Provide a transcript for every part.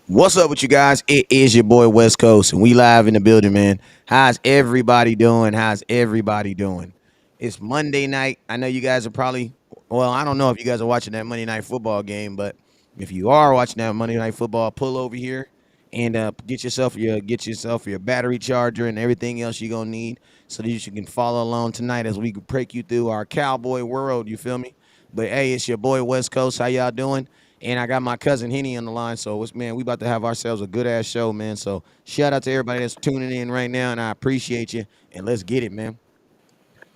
What's up with you guys? It is your boy West Coast, and we live in the building, man. How's everybody doing? How's everybody doing? It's Monday night. I know you guys are probably, well, I don't know if you guys are watching that Monday night football game, but if you are watching that Monday night football, pull over here and get yourself your battery charger and everything else you're gonna need so that you can follow along tonight as we break you through our cowboy world. You feel me? But hey, it's your boy West Coast. How y'all doing? And I got my cousin Henny on the line. So man, we about to have ourselves a good ass show, man. So shout out to everybody that's tuning in right now, and I appreciate you. And let's get it, man.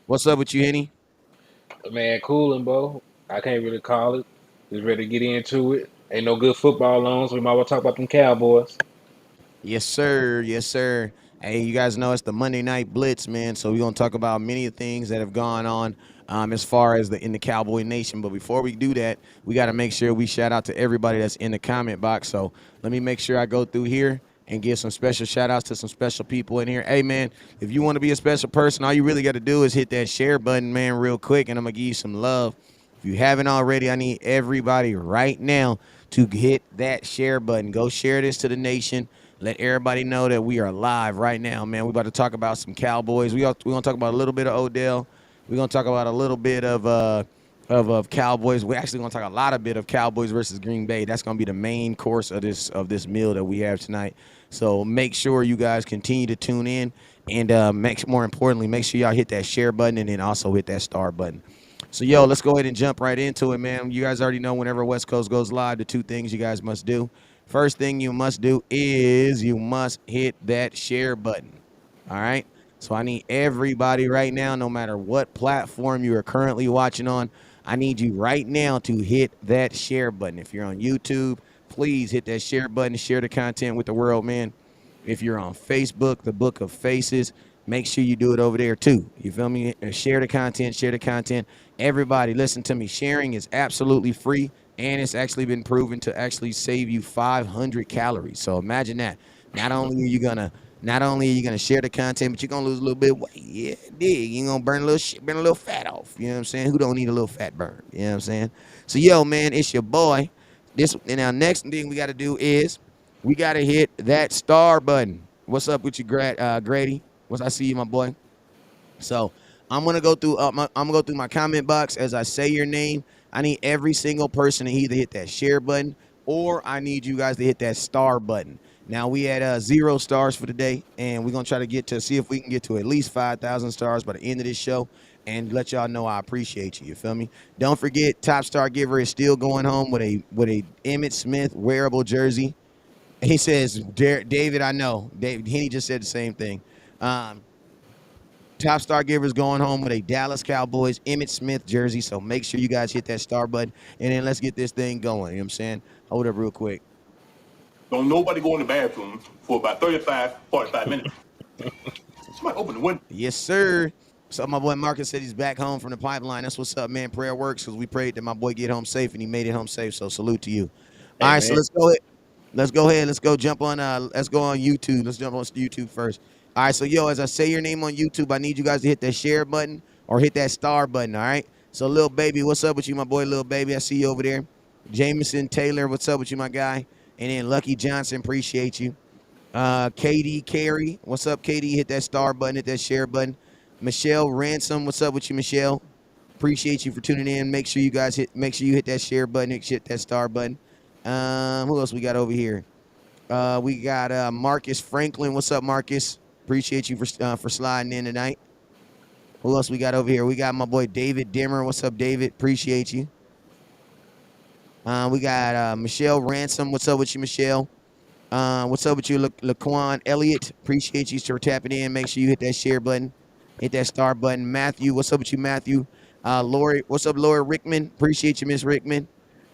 What's up with you, Henny? Man, cooling, bro. I can't really call it. Just ready to get into it. Ain't no good football on, so we might well talk about them Cowboys. Yes, sir. Yes, sir. Hey, you guys know it's the Monday Night Blitz, man. So we're gonna talk about many things that have gone on as far as in the Cowboy Nation. But before we do that, we got to make sure we shout out to everybody that's in the comment box. So let me make sure I go through here and give some special shout outs to some special people in here. Hey, man, if you want to be a special person, all you really got to do is hit that share button, man, real quick, and I'm gonna give you some love. If you haven't already, I need everybody right now to hit that share button. Go share this to the nation. Let everybody know that we are live right now, man. We're about to talk about some Cowboys. We're gonna talk about a little bit of Odell. We're gonna talk about a little bit of Cowboys. We're actually gonna talk a lot of bit of Cowboys versus Green Bay. That's gonna be the main course of this meal that we have tonight. So make sure you guys continue to tune in, and more importantly, make sure y'all hit that share button and then also hit that star button. So, yo, let's go ahead and jump right into it, man. You guys already know whenever West Coast goes live, the two things you guys must do. First thing you must do is you must hit that share button. All right. So I need everybody right now, no matter what platform you are currently watching on, I need you right now to hit that share button. If you're on YouTube, please hit that share button, share the content with the world, man. If you're on Facebook, the Book of Faces, make sure you do it over there too. You feel me? Share the content, share the content. Everybody, listen to me. Sharing is absolutely free, and it's actually been proven to actually save you 500 calories. So imagine that. Not only are you gonna not only are you gonna share the content, but you're gonna lose a little bit of weight. Yeah, dig. You're gonna burn a little shit, burn a little fat off. You know what I'm saying? Who don't need a little fat burn? You know what I'm saying? So yo, man, it's your boy. This and our next thing we gotta do is we gotta hit that star button. What's up with you, Grady? What's I see you, my boy? So I'm gonna go through. I'm gonna go through my comment box as I say your name. I need every single person to either hit that share button or I need you guys to hit that star button. Now we had 0 stars for today, and we're gonna try to get to see if we can get to at least 5,000 stars by the end of this show, and let y'all know I appreciate you. You feel me? Don't forget, top star giver is still going home with a Emmett Smith wearable jersey. He says, David, I know. David, he just said the same thing. Um, Top star givers going home with a Dallas Cowboys Emmett Smith jersey. So make sure you guys hit that star button and then let's get this thing going. You know what I'm saying? Hold up real quick. Don't nobody go in the bathroom for about 35, 45 minutes. Somebody open the window. Yes, sir. So my boy Marcus said he's back home from the pipeline. That's what's up, man. Prayer works because we prayed that my boy get home safe and he made it home safe. So salute to you. All Hey, right, so man. let's go ahead. Let's go ahead. Let's go jump on let's go on YouTube. Let's jump on YouTube first. All right, so yo, as I say your name on YouTube, I need you guys to hit that share button or hit that star button. All right. So Lil Baby, what's up with you, my boy Lil Baby? I see you over there. Jameson Taylor, what's up with you, my guy? And then Lucky Johnson, appreciate you. KD Carey, what's up, KD? Hit that star button, hit that share button. Michelle Ransom, what's up with you, Michelle? Appreciate you for tuning in. Make sure you hit that share button, hit that star button. Who else we got over here? We got Marcus Franklin. What's up, Marcus? Appreciate you for sliding in tonight. Who else we got over here? We got my boy David Dimmer. What's up, David? Appreciate you. We got Michelle Ransom. What's up with you, Michelle? What's up with you, Laquan Elliott? Appreciate you for tapping in. Make sure you hit that share button, hit that star button. Matthew, what's up with you, Matthew? Lori, what's up, Lori Rickman? Appreciate you, Miss Rickman.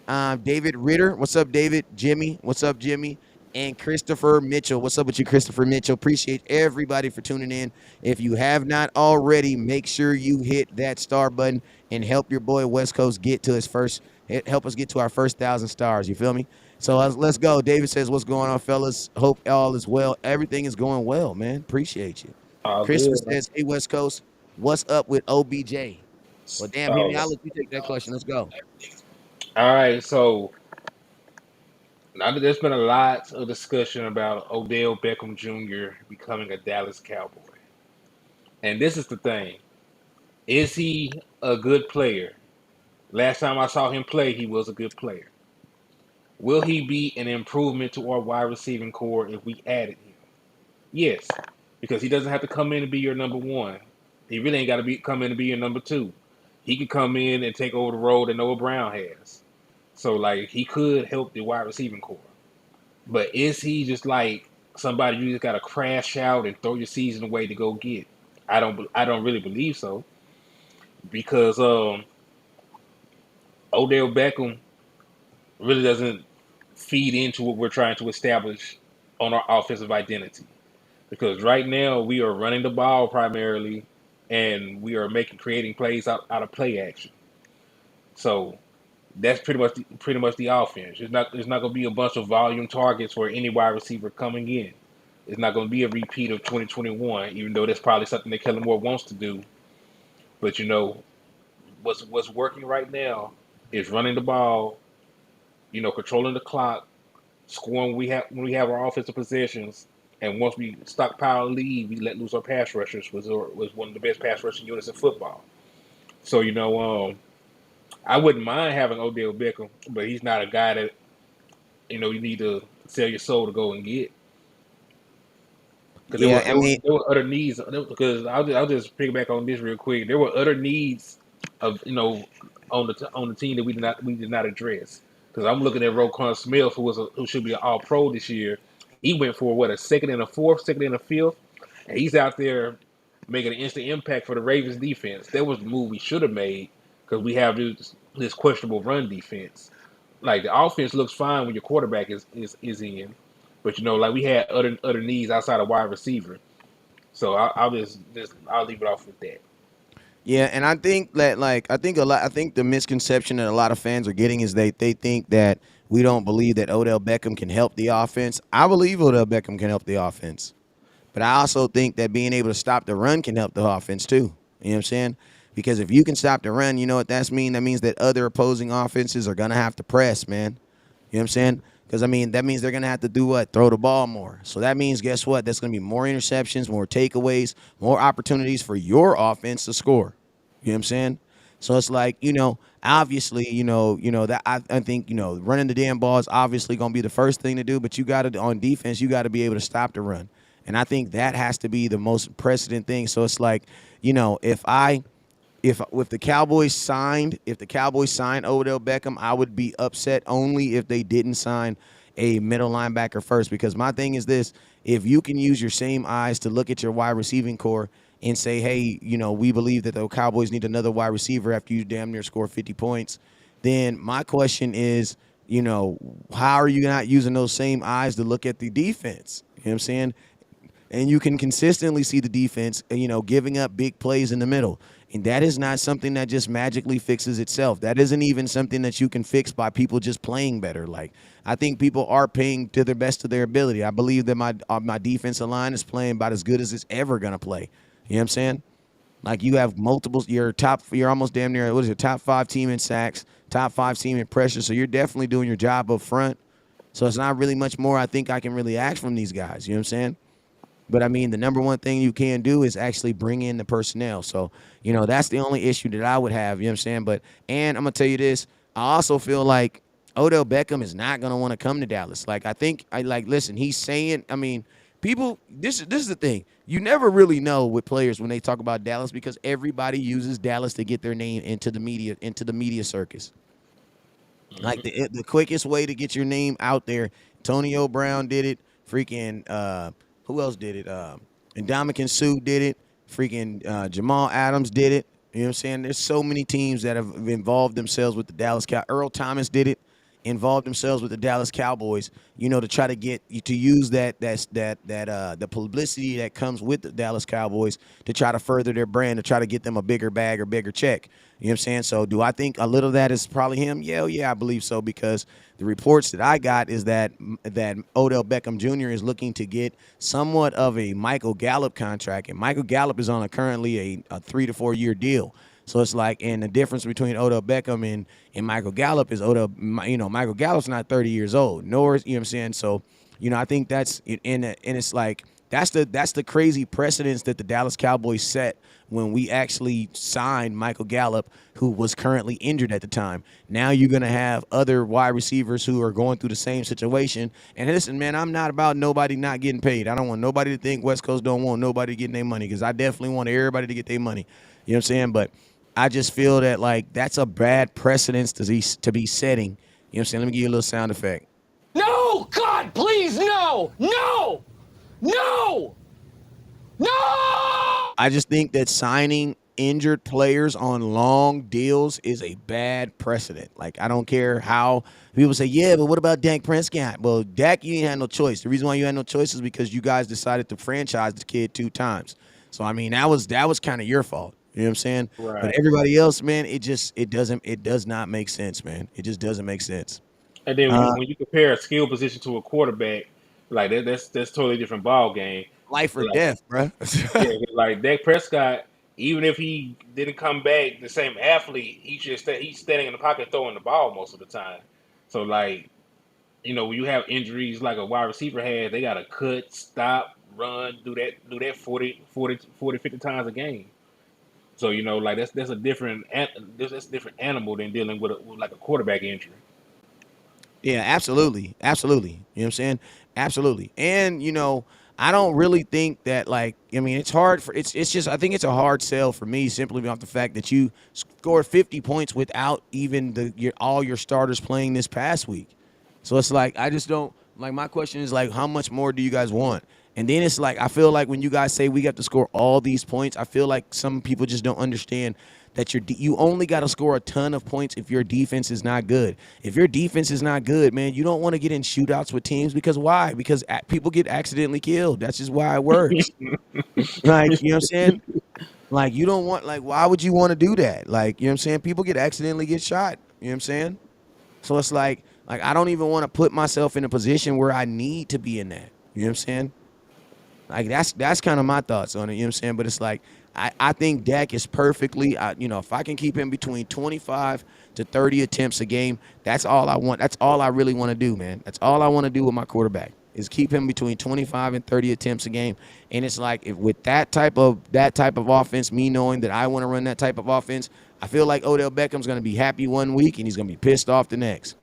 David Ritter, what's up, David? Jimmy, what's up, Jimmy? And Christopher Mitchell, what's up with you, Christopher Mitchell? Appreciate everybody for tuning in. If you have not already, make sure you hit that star button and help your boy West Coast get to his first. Help us get to our first 1,000 stars. You feel me? So let's go. David says, "What's going on, fellas? Hope all is well. Everything is going well, man. Appreciate you." All Christopher good, man. says, "Hey, West Coast, what's up with OBJ?" Well, damn, Henry, Oh, I'll let you take that question. Let's go. all right. So Now, there's been a lot of discussion about Odell Beckham Jr. becoming a Dallas Cowboy. And this is the thing. Is he a good player? Last time I saw him play, he was a good player. Will he be an improvement to our wide receiving core if we added him? Yes, because he doesn't have to come in and be your number one. He really ain't got to be come in and be your number two. He could come in and take over the role that Noah Brown has. So like he could help the wide receiving core. But is he just like somebody you just got to crash out and throw your season away to go get? I don't really believe so because Odell Beckham really doesn't feed into what we're trying to establish on our offensive identity. Because right now we are running the ball primarily, and we are making creating plays out of play action. So that's pretty much the offense. It's not going to be a bunch of volume targets for any wide receiver coming in. It's not going to be a repeat of 2021, even though that's probably something that Kellen Moore wants to do. But what's working right now is running the ball, controlling the clock, scoring when we have our offensive possessions, and once we stockpile a lead, we let loose our pass rushers, was one of the best pass rushing units in football. So I wouldn't mind having Odell Beckham, but he's not a guy that you need to sell your soul to go and get. Because there Yeah, were I there were mean, there were other needs. Because I'll just pick back on this real quick. There were other needs of on the team that we did not address. Because I'm looking at Roquan Smith, who should be an All Pro this year. He went for what, a second and a fourth, second and a fifth, and he's out there making an instant impact for the Ravens defense. That was the move we should have made because we have this questionable run defense. Like the offense looks fine when your quarterback is in, but like we had other needs outside of wide receiver. So I'll just I'll leave it off with that. yeah, and I think that I think the misconception that a lot of fans are getting is they think that we don't believe that Odell Beckham can help the offense. I believe Odell Beckham can help the offense. But I also think that being able to stop the run can help the offense too. You know what I'm saying? Because if you can stop the run, you know what that's mean? That means that other opposing offenses are gonna have to press, man. You know what I'm saying? Because I mean that means they're gonna have to do what? Throw the ball more. So that means guess what? That's gonna be more interceptions, more takeaways, more opportunities for your offense to score. You know what I'm saying? So it's like, obviously, that I think, running the damn ball is obviously gonna be the first thing to do, but you gotta on defense, you gotta be able to stop the run. And I think that has to be the most precedent thing. So it's like, if the Cowboys signed Odell Beckham, I would be upset only if they didn't sign a middle linebacker first. Because my thing is this: if you can use your same eyes to look at your wide receiving core and say, hey, we believe that the Cowboys need another wide receiver after you damn near score 50 points, then my question is, how are you not using those same eyes to look at the defense? You know what I'm saying? And you can consistently see the defense, giving up big plays in the middle. And that is not something that just magically fixes itself. That isn't even something that you can fix by people just playing better. Like, I think people are playing to their best of their ability. I believe that my defensive line is playing about as good as it's ever gonna play. You know what I'm saying? Like you have multiple, you're almost damn near, what is it, top 5 team in sacks, top 5 team in pressure. So you're definitely doing your job up front. So it's not really much more I think I can really ask from these guys. You know what I'm saying? But I mean, the number one thing you can do is actually bring in the personnel. So, that's the only issue that I would have. You know what I'm saying? And I'm going to tell you this. I also feel like Odell Beckham is not going to want to come to Dallas. Like, listen, he's saying, I mean, people, this is the thing. You never really know with players when they talk about Dallas because everybody uses Dallas to get their name into the media circus. Like Hmm. the quickest way to get your name out there, Antonio Brown did it. Freaking who else did it? And Dominican Sue did it. Freaking Jamal Adams did it. You know what I'm saying? There's so many teams that have involved themselves with the Dallas Cow. Earl Thomas did it. Involved themselves with the Dallas Cowboys. To try to get to use the publicity that comes with the Dallas Cowboys to try to further their brand, to try to get them a bigger bag or bigger check. You know what I'm saying? So do I think a little of that is probably him? Yeah, I believe so because the reports that I got is that Odell Beckham Jr. is looking to get somewhat of a Michael Gallup contract, and Michael Gallup is on currently a 3 to 4 year deal. So it's like, and the difference between Odell Beckham and Michael Gallup is Michael Gallup's not 30 years old, nor you know what I'm saying. So, I think that's and it's like that's the crazy precedence that the Dallas Cowboys set when we actually signed Michael Gallup, who was currently injured at the time. Now you're gonna have other wide receivers who are going through the same situation. And listen, man, I'm not about nobody not getting paid. I don't want nobody to think West Coast don't want nobody getting their money, because I definitely want everybody to get their money. You know what I'm saying? But I just feel that like that's a bad precedence to be setting. You know what I'm saying? Let me give you a little sound effect. No! God, please, no! No! No! No! I just think that signing injured players on long deals is a bad precedent. Like, I don't care how people say, yeah, but what about Dak Prescott? Well, Dak, you ain't had no choice. The reason why you had no choice is because you guys decided to franchise the kid 2 times. So I mean, that was kind of your fault. You know what I'm saying? But Right. everybody else, man, it does not make sense, man. It just doesn't make sense. And then Uh, when you compare a skill position to a quarterback, like that's totally different ball game. Life or Like death, bro. yeah, like Dak Prescott, even if he didn't come back the same athlete, he's standing in the pocket throwing the ball most of the time. So like when you have injuries like a wide receiver has, they got to cut, stop, run, do that 50 times a game. So like that's a that's a different animal than dealing with like a quarterback injury. Yeah, absolutely. Absolutely. You know what I'm saying? Absolutely. And I don't really think that, like, I mean, it's hard for it's just I think it's a hard sell for me, simply off the fact that you scored 50 points without even all your starters playing this past week. So it's like, I just don't like, my question is like, how much more do you guys want? And then it's like, I feel like when you guys say we have to score all these points, I feel like some people just don't understand that you only got to score a ton of points if your defense is not good. If your defense is not good, man, you don't want to get in shootouts with teams, because why? Because people get accidentally killed. That's just why it works. Like, you know what I'm saying? Like, you don't want, like, why would you want to do that? Like, you know what I'm saying? People accidentally get shot. You know what I'm saying? So it's like I don't even want to put myself in a position where I need to be in that. You know what I'm saying? Like, that's kind of my thoughts on it. You know what I'm saying? But it's like, I think Dak is perfectly. If I can keep him between 25 to 30 attempts a game, that's all I want. That's all I really want to do, man. That's all I want to do with my quarterback, is keep him between 25 and 30 attempts a game. And it's like, if with that type of offense, me knowing that I want to run that type of offense, I feel like Odell Beckham's going to be happy one week and he's going to be pissed off the next.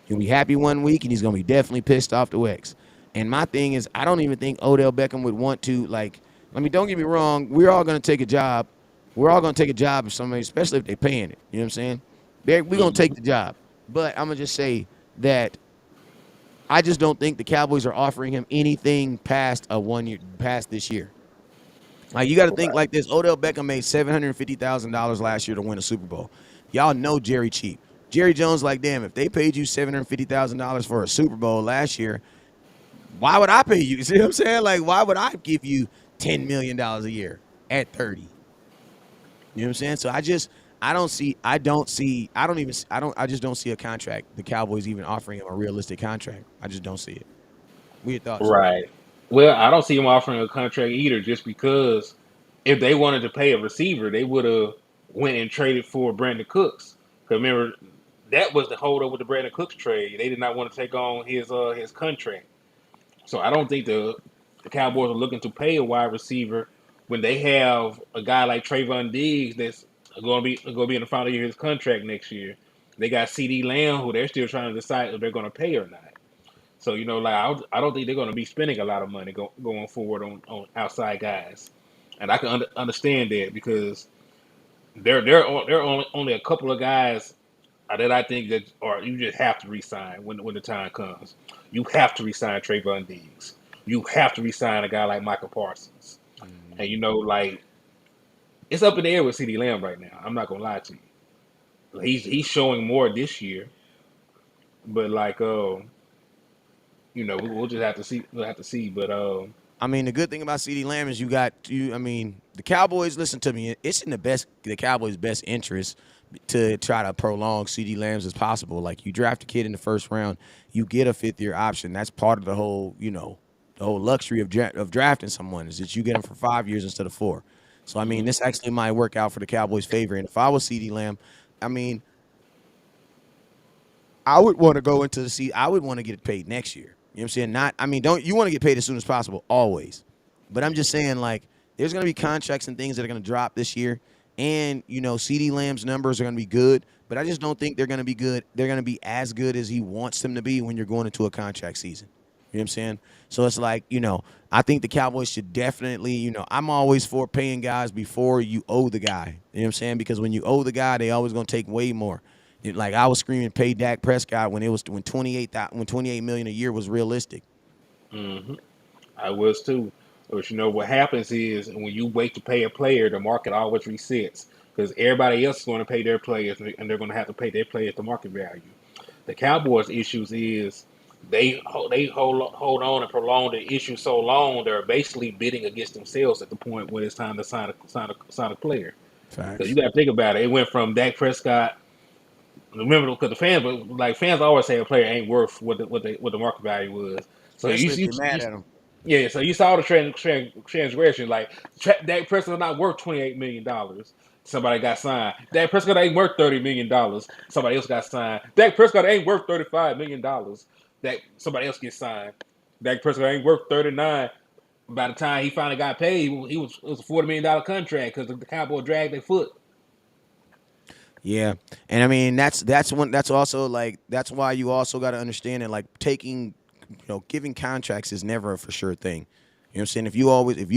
He'll be happy one week and he's gonna be definitely pissed off the next. And my thing is, I don't even think Odell Beckham would want to, like. I mean, don't get me wrong. We're all gonna take a job. We're all gonna take a job if somebody, especially if they're paying it. You know what I'm saying? We're gonna take the job. But I'm gonna just say that I just don't think the Cowboys are offering him anything past this year. Like, you got to think like this: Odell Beckham made $750,000 last year to win a Super Bowl. Y'all know Jerry cheap. Jerry Jones, like, damn, if they paid you $750,000 for a Super Bowl last year, why would I pay you? You see what I'm saying? Like, why would I give you $10 million a year at 30? You know what I'm saying? So I just don't see a contract. The Cowboys even offering him a realistic contract. I just don't see it. What are your thoughts? Right. Well, I don't see him offering a contract either, just because if they wanted to pay a receiver, they would have went and traded for Brandon Cooks. Because remember, that was the holdup with the Brandon Cooks trade. They did not want to take on his contract. So I don't think the Cowboys are looking to pay a wide receiver when they have a guy like Trayvon Diggs that's going to be in the final year of his contract next year. They got CD Lamb, who they're still trying to decide if they're going to pay or not. So like I don't think they're going to be spending a lot of money going forward on outside guys, and I can understand that, because there are only a couple of guys that I think that or you just have to resign when the time comes. You have to resign Trayvon Diggs. You have to resign a guy like Micah Parsons, and like it's up in the air with CD Lamb right now. I'm not gonna lie to you. He's showing more this year, but like we'll just have to see. We'll have to see. But I mean, the good thing about CD Lamb is I mean, the Cowboys. Listen to me. It's in the Cowboys' best interest to try to prolong CD Lamb's as possible. Like, you draft a kid in the first round, you get a fifth-year option. That's part of the whole, the whole luxury of drafting someone, is that you get them for 5 years instead of 4. So I mean, this actually might work out for the Cowboys' favor. And if I was CeeDee Lamb, I mean, I would want to go into the seat. I would want to get paid next year. You know what I'm saying? Not, I mean, don't you want to get paid as soon as possible, always. But I'm just saying, like, there's going to be contracts and things that are going to drop this year. And, CeeDee Lamb's numbers are going to be good. But I just don't think they're going to be good. They're going to be as good as he wants them to be when you're going into a contract season. You know what I'm saying? So it's like, I think the Cowboys should definitely, I'm always for paying guys before you owe the guy. You know what I'm saying? Because when you owe the guy, they always going to take way more. Like I was screaming, pay Dak Prescott when 28 million a year was realistic. Hmm. I was too. But what happens is when you wait to pay a player, the market always resets because everybody else is going to pay their players, and they're going to have to pay their players the market value. The Cowboys' issues is they hold on and prolong the issue so long they're basically bidding against themselves at the point where it's time to sign a player. Because you Facts. got to think about it. It went from Dak Prescott. Remember, because fans always say a player ain't worth what the market value was. So Especially if they're mad at him. yeah, so you saw the transgression. Like Dak Prescott not worth $28 million. Somebody got signed. Dak Prescott ain't worth $30 million. Somebody else got signed. Dak Prescott ain't worth $35 million. That somebody else gets signed. Dak Prescott ain't worth 39. By the time he finally got paid, it was a $40 million contract because the Cowboys dragged their foot. Yeah, and I mean that's also like that's why you also got to understand that like taking, giving contracts is never a for sure thing. You know what I'm saying? If you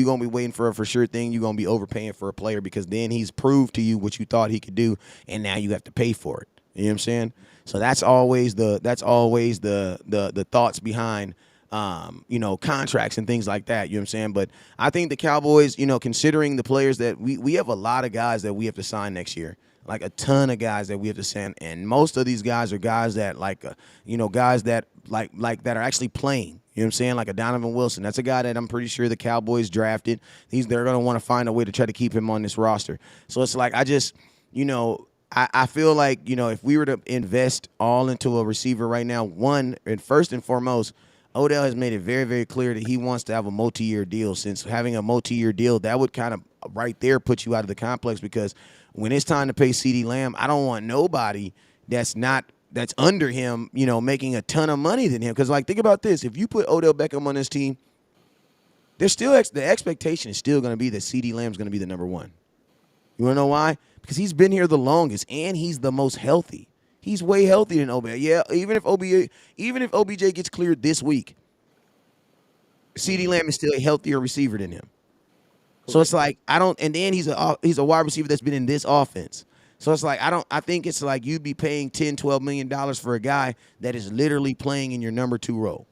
gonna be waiting for a for sure thing, you're gonna be overpaying for a player because then he's proved to you what you thought he could do, and now you have to pay for it. You know what I'm saying? So that's always the thoughts behind contracts and things like that. You know what I'm saying? But I think the Cowboys, considering the players that we have a lot of guys that we have to sign next year. Like a ton of guys that we have to send, and most of these guys are guys that guys that like that are actually playing. You know what I'm saying? Like a Donovan Wilson. That's a guy that I'm pretty sure the Cowboys drafted. They're gonna want to find a way to try to keep him on this roster. So it's like I feel like, if we were to invest all into a receiver right now, one and first and foremost, Odell has made it very, very clear that he wants to have a multi-year deal. Since having a multi-year deal, that would kind of right there put you out of the complex because when it's time to pay CeeDee Lamb, I don't want nobody that's under him, making a ton of money than him. Because like think about this: if you put Odell Beckham on this team, there's still the expectation is still going to be that CeeDee Lamb's going to be the number one. You want to know why? Because he's been here the longest and he's the most healthy. He's way healthier than OBJ. Yeah, even if OBJ gets cleared this week, CeeDee Lamb is still a healthier receiver than him. So it's like I don't, and then he's a wide receiver that's been in this offense. So it's like I think it's like you'd be paying $10-12 million for a guy that is literally playing in your number 2 role.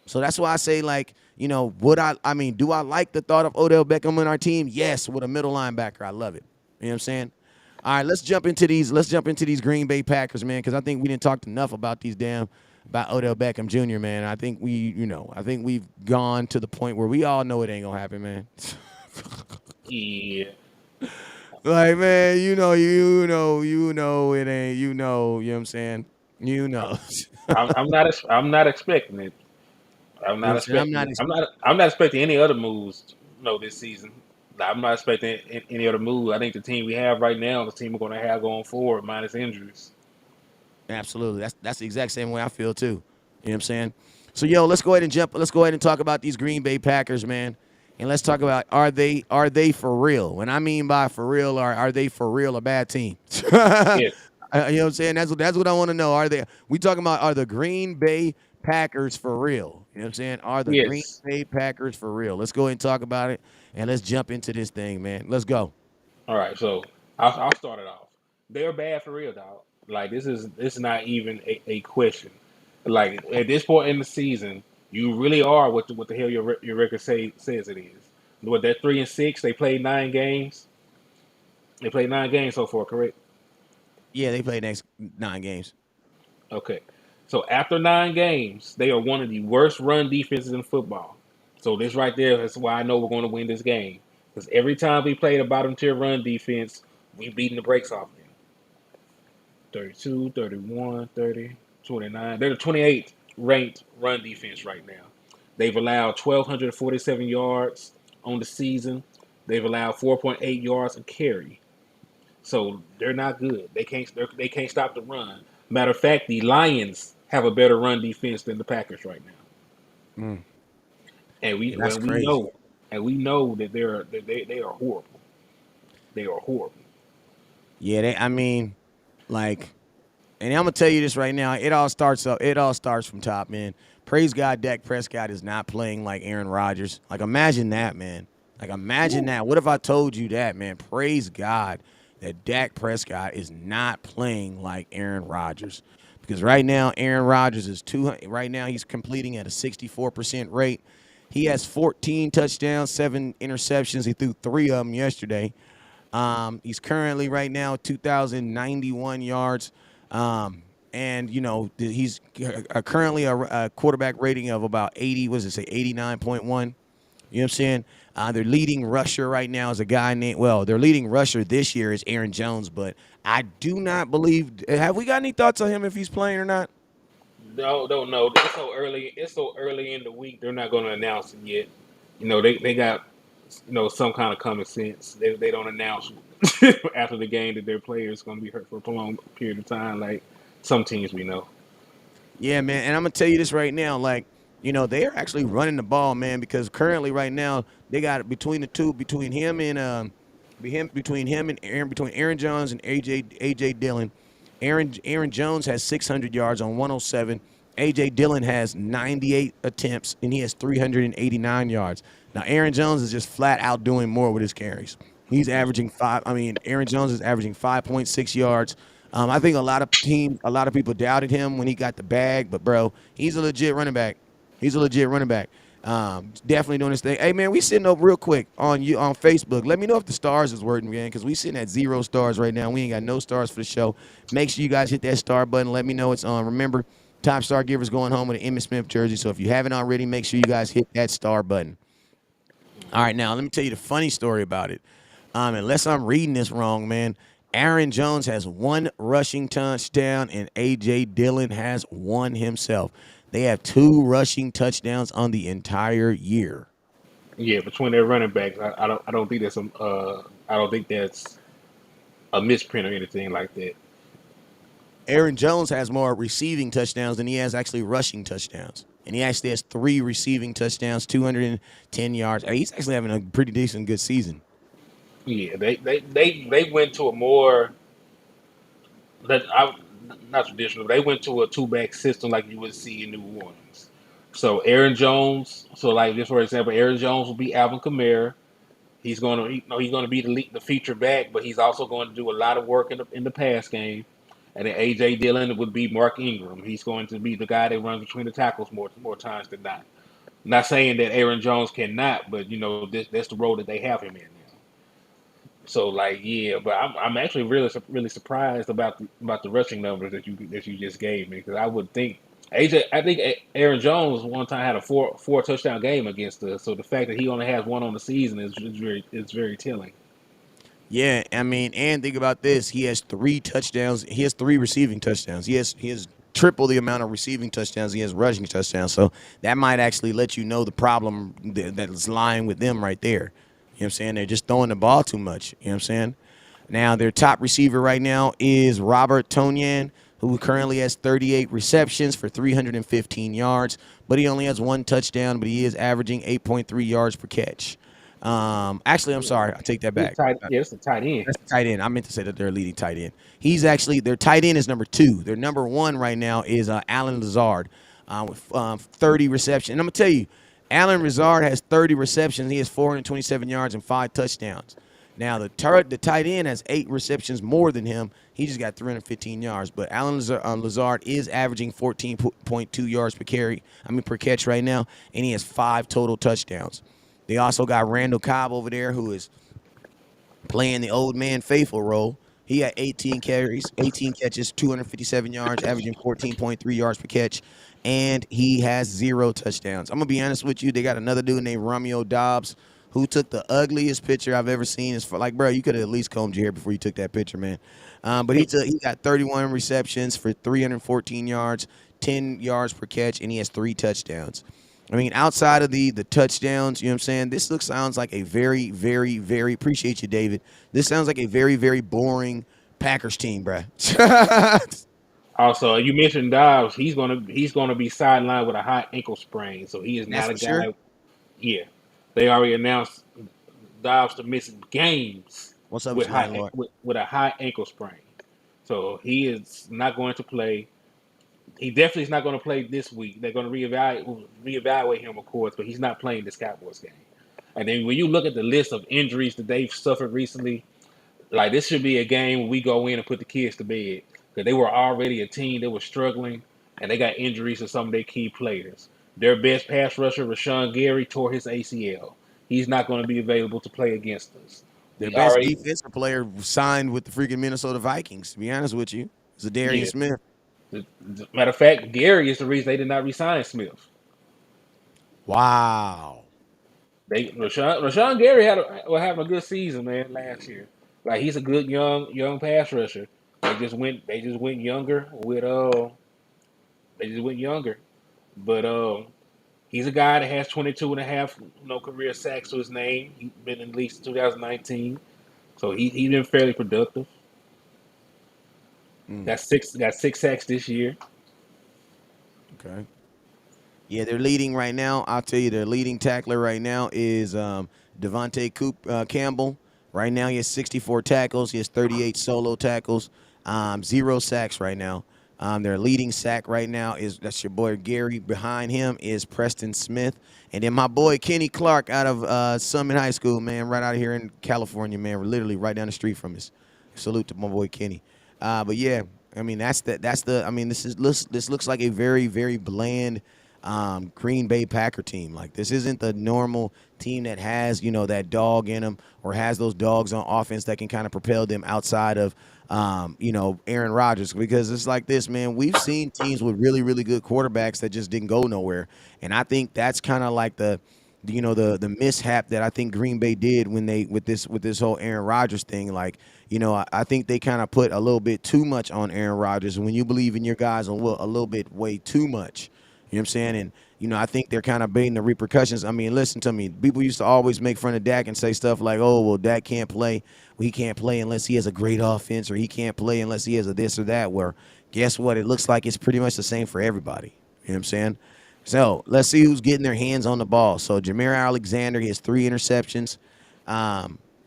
So that's why I say like, do I like the thought of Odell Beckham on our team? Yes, with a middle linebacker. I love it. You know what I'm saying? All right, let's jump into these Green Bay Packers, man, because I think we didn't talk enough about about Odell Beckham Jr., man. I think we've gone to the point where we all know it ain't gonna happen, man. Yeah. Like, man, it ain't, you know what I'm saying? You know. I'm not expecting it. I'm You know what not I'm saying? I'm expecting not it. I'm not expecting any other moves. This season. I'm not expecting any other move. I think the team we have right now, the team we're going to have going forward, minus injuries. absolutely. That's the exact same way I feel too. You know what I'm saying? So let's go ahead and talk about these Green Bay Packers, man. And let's talk about are they for real? When I mean by for real, are they for real a bad team? You know Yes. what I'm saying? That's what I want to know. We talking about are the Green Bay Packers for real? You know what I'm saying? Are the Green Yes. Bay Packers for real? Let's go ahead and talk about it and let's jump into this thing, man. Let's go. All right. So I'll start it off. They're bad for real, dog. Like this is not even a question. Like at this point in the season, you really are what the hell your record says it is. What they're 3-6. They played 9 games. They played 9 games so far, correct? Yeah, they play next 9 games. Okay. So after 9 games, they are one of the worst run defenses in football. So this right there is why I know we're going to win this game. Because every time we played a bottom tier run defense, we beating the brakes off them. 32, 31, 30, 29. They're the 28th ranked run defense right now. They've allowed 1,247 yards on the season. They've allowed 4.8 yards a carry. So they're not good. They can't stop the run. Matter of fact, the Lions have a better run defense than the Packers right now. Mm. And Yeah, that's crazy. we know that they are horrible. They are horrible. Yeah, I mean, like, and I'm gonna tell you this right now. It all starts up. It all starts from top, man. Praise God, Dak Prescott is not playing like Aaron Rodgers. Like, imagine that, man. Like, imagine that. What if I told you that, man? Praise God that Dak Prescott is not playing like Aaron Rodgers. Because right now, Aaron Rodgers is 200. Right now, he's completing at a 64% rate. He has 14 touchdowns, 7 interceptions. He threw 3 of them yesterday. He's currently right now 2,091 yards. And you know he's currently a quarterback rating of about 80. What does it say? 89.1. You know what I'm saying? Their leading rusher right now is a guy named. Well, their leading rusher this year is Aaron Jones, but I do not believe. Have we got any thoughts on him if he's playing or not? No, don't know. It's so early. It's so early in the week. They're not going to announce it yet. They got some kind of common sense. They don't announce after the game that their player is going to be hurt for a prolonged period of time, like some teams we know. Yeah, man. And I'm gonna tell you this right now, like, they are actually running the ball, man, because currently right now they got between the two, between him and Aaron, between Aaron Jones and AJ Dillon. Aaron Jones has 600 yards on 107. AJ Dillon has 98 attempts and he has 389 yards. Now Aaron Jones is just flat out doing more with his carries. He's averaging five. I mean, Aaron Jones is averaging 5.6 yards. I think a lot of people doubted him when he got the bag, but bro, he's a legit running back. He's a legit running back. Definitely doing his thing. Hey man, we sitting up real quick on Facebook. Let me know if the stars is working, man, because we sitting at 0 stars right now. We ain't got no stars for the show. Make sure you guys hit that star button. Let me know it's on. Remember, top star givers going home with an Emmitt Smith jersey. So if you haven't already, make sure you guys hit that star button. All right, now let me tell you the funny story about it. Unless I'm reading this wrong, man. Aaron Jones has 1 rushing touchdown, and A.J. Dillon has 1 himself. They have 2 rushing touchdowns on the entire year. Yeah, between their running backs, I don't think I don't think that's a misprint or anything like that. Aaron Jones has more receiving touchdowns than he has actually rushing touchdowns. And he actually has 3 receiving touchdowns, 210 yards. He's actually having a pretty decent, good season. Yeah, they went to a more that I not traditional. They went to a two back system like you would see in New Orleans. So Aaron Jones, so like just for example, Aaron Jones will be Alvin Kamara. He's going to be the feature back, but he's also going to do a lot of work in the pass game. And then AJ Dillon would be Mark Ingram. He's going to be the guy that runs between the tackles more times than not. Not saying that Aaron Jones cannot, but that's the role that they have him in now. So like yeah, but I'm actually really surprised about the rushing numbers that you just gave me because I would think I think Aaron Jones one time had a four touchdown game against us. So the fact that he only has 1 on the season is very telling. Yeah, I mean, and think about this. He has 3 touchdowns. He has 3 receiving touchdowns. He has triple the amount of receiving touchdowns he has rushing touchdowns. So that might actually let you know the problem that's lying with them right there. You know what I'm saying? They're just throwing the ball too much. You know what I'm saying? Now, their top receiver right now is Robert Tonyan, who currently has 38 receptions for 315 yards, but he only has 1 touchdown, but he is averaging 8.3 yards per catch. Actually, I'm sorry. I take that back. It's a tight end. That's the tight end. I meant to say that they're leading tight end. He's actually their tight end is number 2. Their number 1 right now is Allen Lazard with 30 receptions. And I'm gonna tell you, Allen Lazard has 30 receptions. He has 427 yards and 5 touchdowns. Now the tight end has 8 receptions more than him. He just got 315 yards. But Allen Lazard is averaging 14.2 yards per catch right now, and he has 5 total touchdowns. They also got Randall Cobb over there, who is playing the old man faithful role. He had 18 carries, 18 catches, 257 yards, averaging 14.3 yards per catch, and he has 0 touchdowns. I'm going to be honest with you. They got another dude named Romeo Dobbs who took the ugliest picture I've ever seen. It's for, like, bro, you could have at least combed your hair before you took that picture, man. But he got 31 receptions for 314 yards, 10 yards per catch, and he has 3 touchdowns. I mean, outside of the touchdowns, you know what I'm saying? This sounds like a very, very, very appreciate you, David. This sounds like a very, very boring Packers team, bruh. Also, you mentioned Dobbs. He's gonna be sidelined with a high ankle sprain, so he is That's not a for sure. guy. Yeah, they already announced Dobbs to miss games What's up with with your landlord? with a high ankle sprain. So he is not going to play. He definitely is not going to play this week. They're going to reevaluate him, of course, but he's not playing this Cowboys game. And then when you look at the list of injuries that they've suffered recently, like this should be a game where we go in and put the kids to bed because they were already a team that was struggling, and they got injuries to some of their key players. Their best pass rusher, Rashawn Gary, tore his ACL. He's not going to be available to play against us. Their We best already, defensive player signed with the freaking Minnesota Vikings, to be honest with you. It's a Darian yeah. Smith. Matter of fact, Gary is the reason they did not resign Smith. Wow. Rashawn Gary was having a good season, man, last year. Like he's a good young pass rusher. They just went younger with they just went younger. But he's a guy that has 22 and a half career sacks to his name. He's been in the league since 2019. So he's been fairly productive. Mm, Got six sacks this year. okay. Yeah, they're leading right now. I'll tell you, their leading tackler right now is Devontae Campbell. Right now, he has 64 tackles. He has 38 solo tackles, 0 sacks right now. Their leading sack right now that's your boy Gary. Behind him is Preston Smith, and then my boy Kenny Clark out of Summit High School, man, right out here in California, man. We're literally right down the street from us. Salute to my boy Kenny. But yeah, I mean that's the. I mean this looks like a very very bland Green Bay Packer team. Like this isn't the normal team that has that dog in them or has those dogs on offense that can kind of propel them outside of Aaron Rodgers, because it's like this, man. We've seen teams with really really good quarterbacks that just didn't go nowhere, and I think that's kind of like the mishap that I think Green Bay did when they with this whole Aaron Rodgers thing. Like, I think they kind of put a little bit too much on Aaron Rodgers. And when you believe in your guys a little bit way too much, you know what I'm saying? And I think they're kind of baiting the repercussions. I mean, listen to me. People used to always make fun of Dak and say stuff like, "Oh, well, Dak can't play. Well, he can't play unless he has a great offense, or he can't play unless he has a this or that." Where guess what? It looks like it's pretty much the same for everybody. You know what I'm saying? So let's see who's getting their hands on the ball. So Jameer Alexander, he has 3 interceptions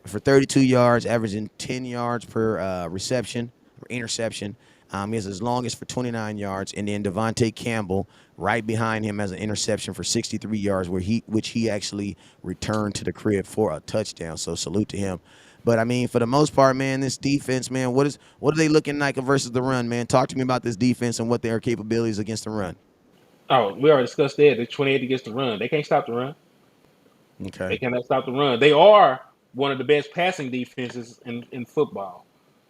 for 32 yards, averaging 10 yards per reception or interception. He has his longest for 29 yards, and then Devontae Campbell right behind him has an interception for 63 yards, which he actually returned to the crib for a touchdown. So salute to him. But I mean, for the most part, man, this defense, man, what are they looking like versus the run, man? Talk to me about this defense and what their capabilities against the run. Oh, we already discussed that. They're 28 against the run. They can't stop the run. They Okay. cannot stop the run. They are one of the best passing defenses in football.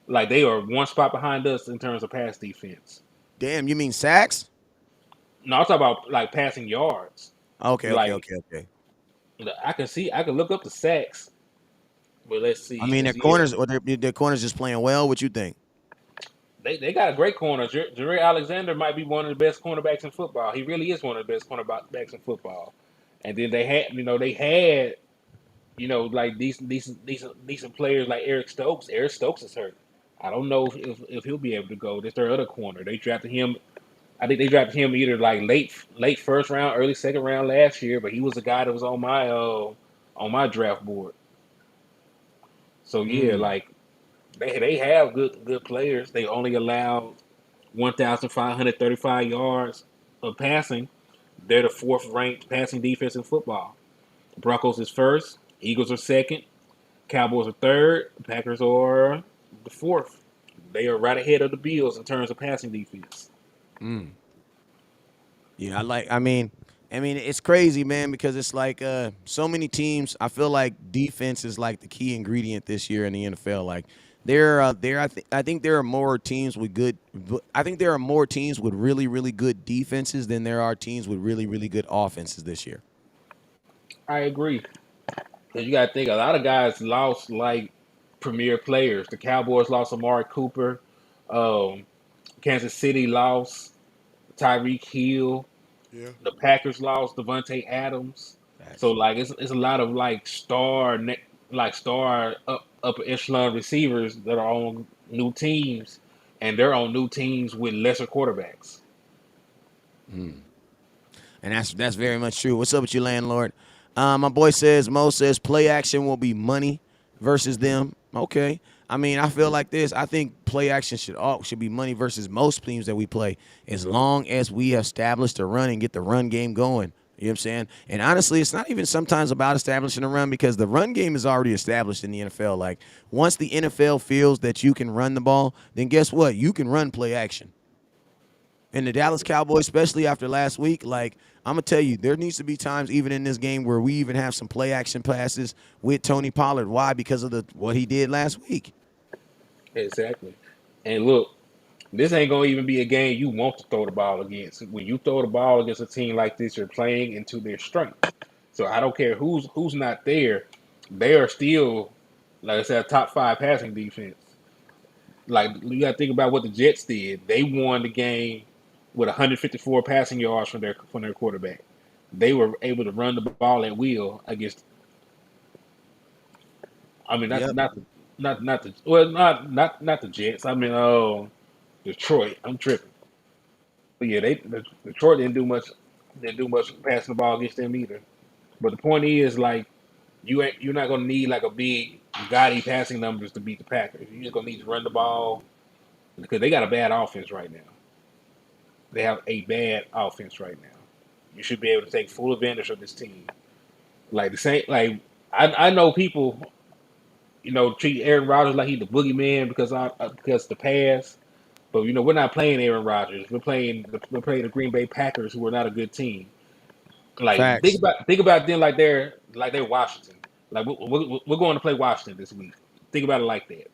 Like they are one spot behind us in terms of pass defense. Damn, you mean sacks? No, I'm talking about like passing yards. Okay, okay, Like okay, okay. I can look up the sacks, but let's I see. mean, their Cause yeah, corners or their corners just playing well. What you think? they got a great corner. Jareer Alexander might be one of the best cornerbacks in football. He really is one of the best cornerbacks in football. And then they had like decent players like Eric Stokes. Eric Stokes is hurt. I don't know if he'll be able to go. That's their other corner. They drafted him. I think they drafted him either like late first round, early second round last year. But he was a guy that was on my draft board. So yeah, Mm. like they have good players. They only allowed 1,535 yards of passing. They're the fourth ranked passing defense in football. Broncos is first. Eagles are second. Cowboys are third. Packers are the fourth. They are right ahead of the Bills in terms of passing defense. Mm. Yeah, I mean, it's crazy, man, because it's like so many teams. I feel like defense is like the key ingredient this year in the NFL. Like I think there are more teams with good. I think there are more teams with really really good defenses than there are teams with really really good offenses this year. I agree. Because you got to think a lot of guys lost like premier players. The Cowboys lost Amari Cooper. Um, Kansas City lost Tyreek Hill. Yeah. The Packers lost Devontae Adams. So Facts. like it's a lot of like star upper echelon receivers that are on new teams, and they're on new teams with lesser quarterbacks. And that's very much true. What's up with you, landlord? My boy says, Mo says, play action will be money versus them. Okay. I mean, I feel like this. I think play action should be money versus most teams that we play, as long as we establish the run and get the run game going. You know what I'm saying? And honestly, it's not even sometimes about establishing a run, because the run game is already established in the NFL. Like, once the NFL feels that you can run the ball, then guess what? You can run play action. And the Dallas Cowboys, especially after last week, like, I'm gonna tell you, there needs to be times even in this game where we even have some play action passes with Tony Pollard. Why? Because of the what he did last week. Exactly. And look, this ain't gonna even be a game you want to throw the ball against. When you throw the ball against a team like this, you're playing into their strength. So I don't care who's not there, they are still, like I said, a top five passing defense. Like, you got to think about what the Jets did. They won the game with 154 passing yards from their quarterback. They were able to run the ball at will against. I mean, Yep. not the well, not the Jets. I mean, Detroit. I'm tripping. But yeah, Detroit didn't do much passing the ball against them either. But the point is, like, you're not gonna need like a big gaudy passing numbers to beat the Packers. You're just gonna need to run the ball because they got a bad offense right now. They have a bad offense right now. You should be able to take full advantage of this team. Like the same, like I know people, treat Aaron Rodgers like he's the boogeyman because the pass. But we're not playing Aaron Rodgers. We're playing the Green Bay Packers, who are not a good team. Like think Facts. about think about them like they're Washington. Like we're going to play Washington this week. Think about it like that.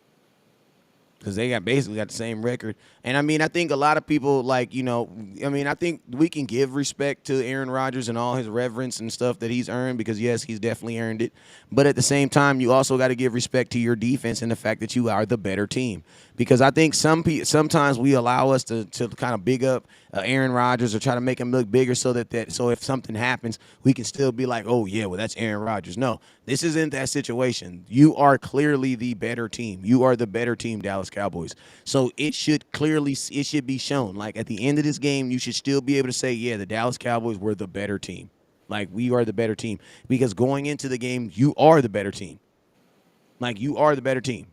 Because they basically got the same record. And I mean, I think a lot of people, like, I mean, I think we can give respect to Aaron Rodgers and all his reverence and stuff that he's earned, because yes, he's definitely earned it. But at the same time, you also got to give respect to your defense and the fact that you are the better team. Because I think sometimes we allow us to kind of big up Aaron Rodgers or try to make him look bigger, so if something happens, we can still be like, oh yeah, well, that's Aaron Rodgers. No, this isn't that situation. You are clearly the better team. You are the better team, Dallas Cowboys. So it should be shown. Like, at the end of this game, you should still be able to say, yeah, the Dallas Cowboys were the better team. Like, we are the better team, because going into the game, you are the better team. Like, you are the better team.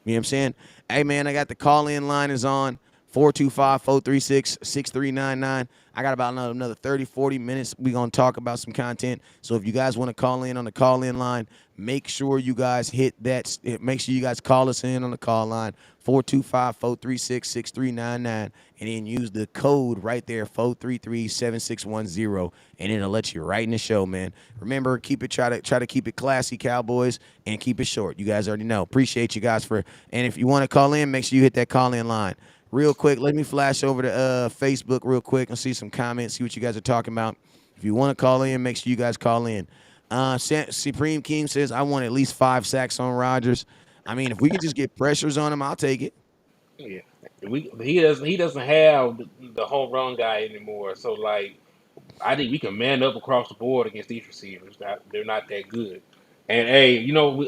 You know what I'm saying? Hey, man, I got the call-in line is on. 425-436-6399. I got about another 30, 40 minutes. We're going to talk about some content. So if you guys want to call in on the call-in line, make sure you guys hit that. Make sure you guys call us in on the call line, 425-436-6399, and then use the code right there, 433-7610, and it'll let you right in the show, man. Remember, try to keep it classy, Cowboys, and keep it short. You guys already know. Appreciate you guys and if you want to call in, make sure you hit that call-in line. Real quick, let me flash over to Facebook real quick and see some comments, see what you guys are talking about. If you want to call in, make sure you guys call in. Supreme King says, I want at least 5 sacks on Rodgers. I mean, if we can just get pressures on him, I'll take it. Yeah, he doesn't have the home run guy anymore. So like, I think we can man up across the board against these receivers. They're not that good. And hey,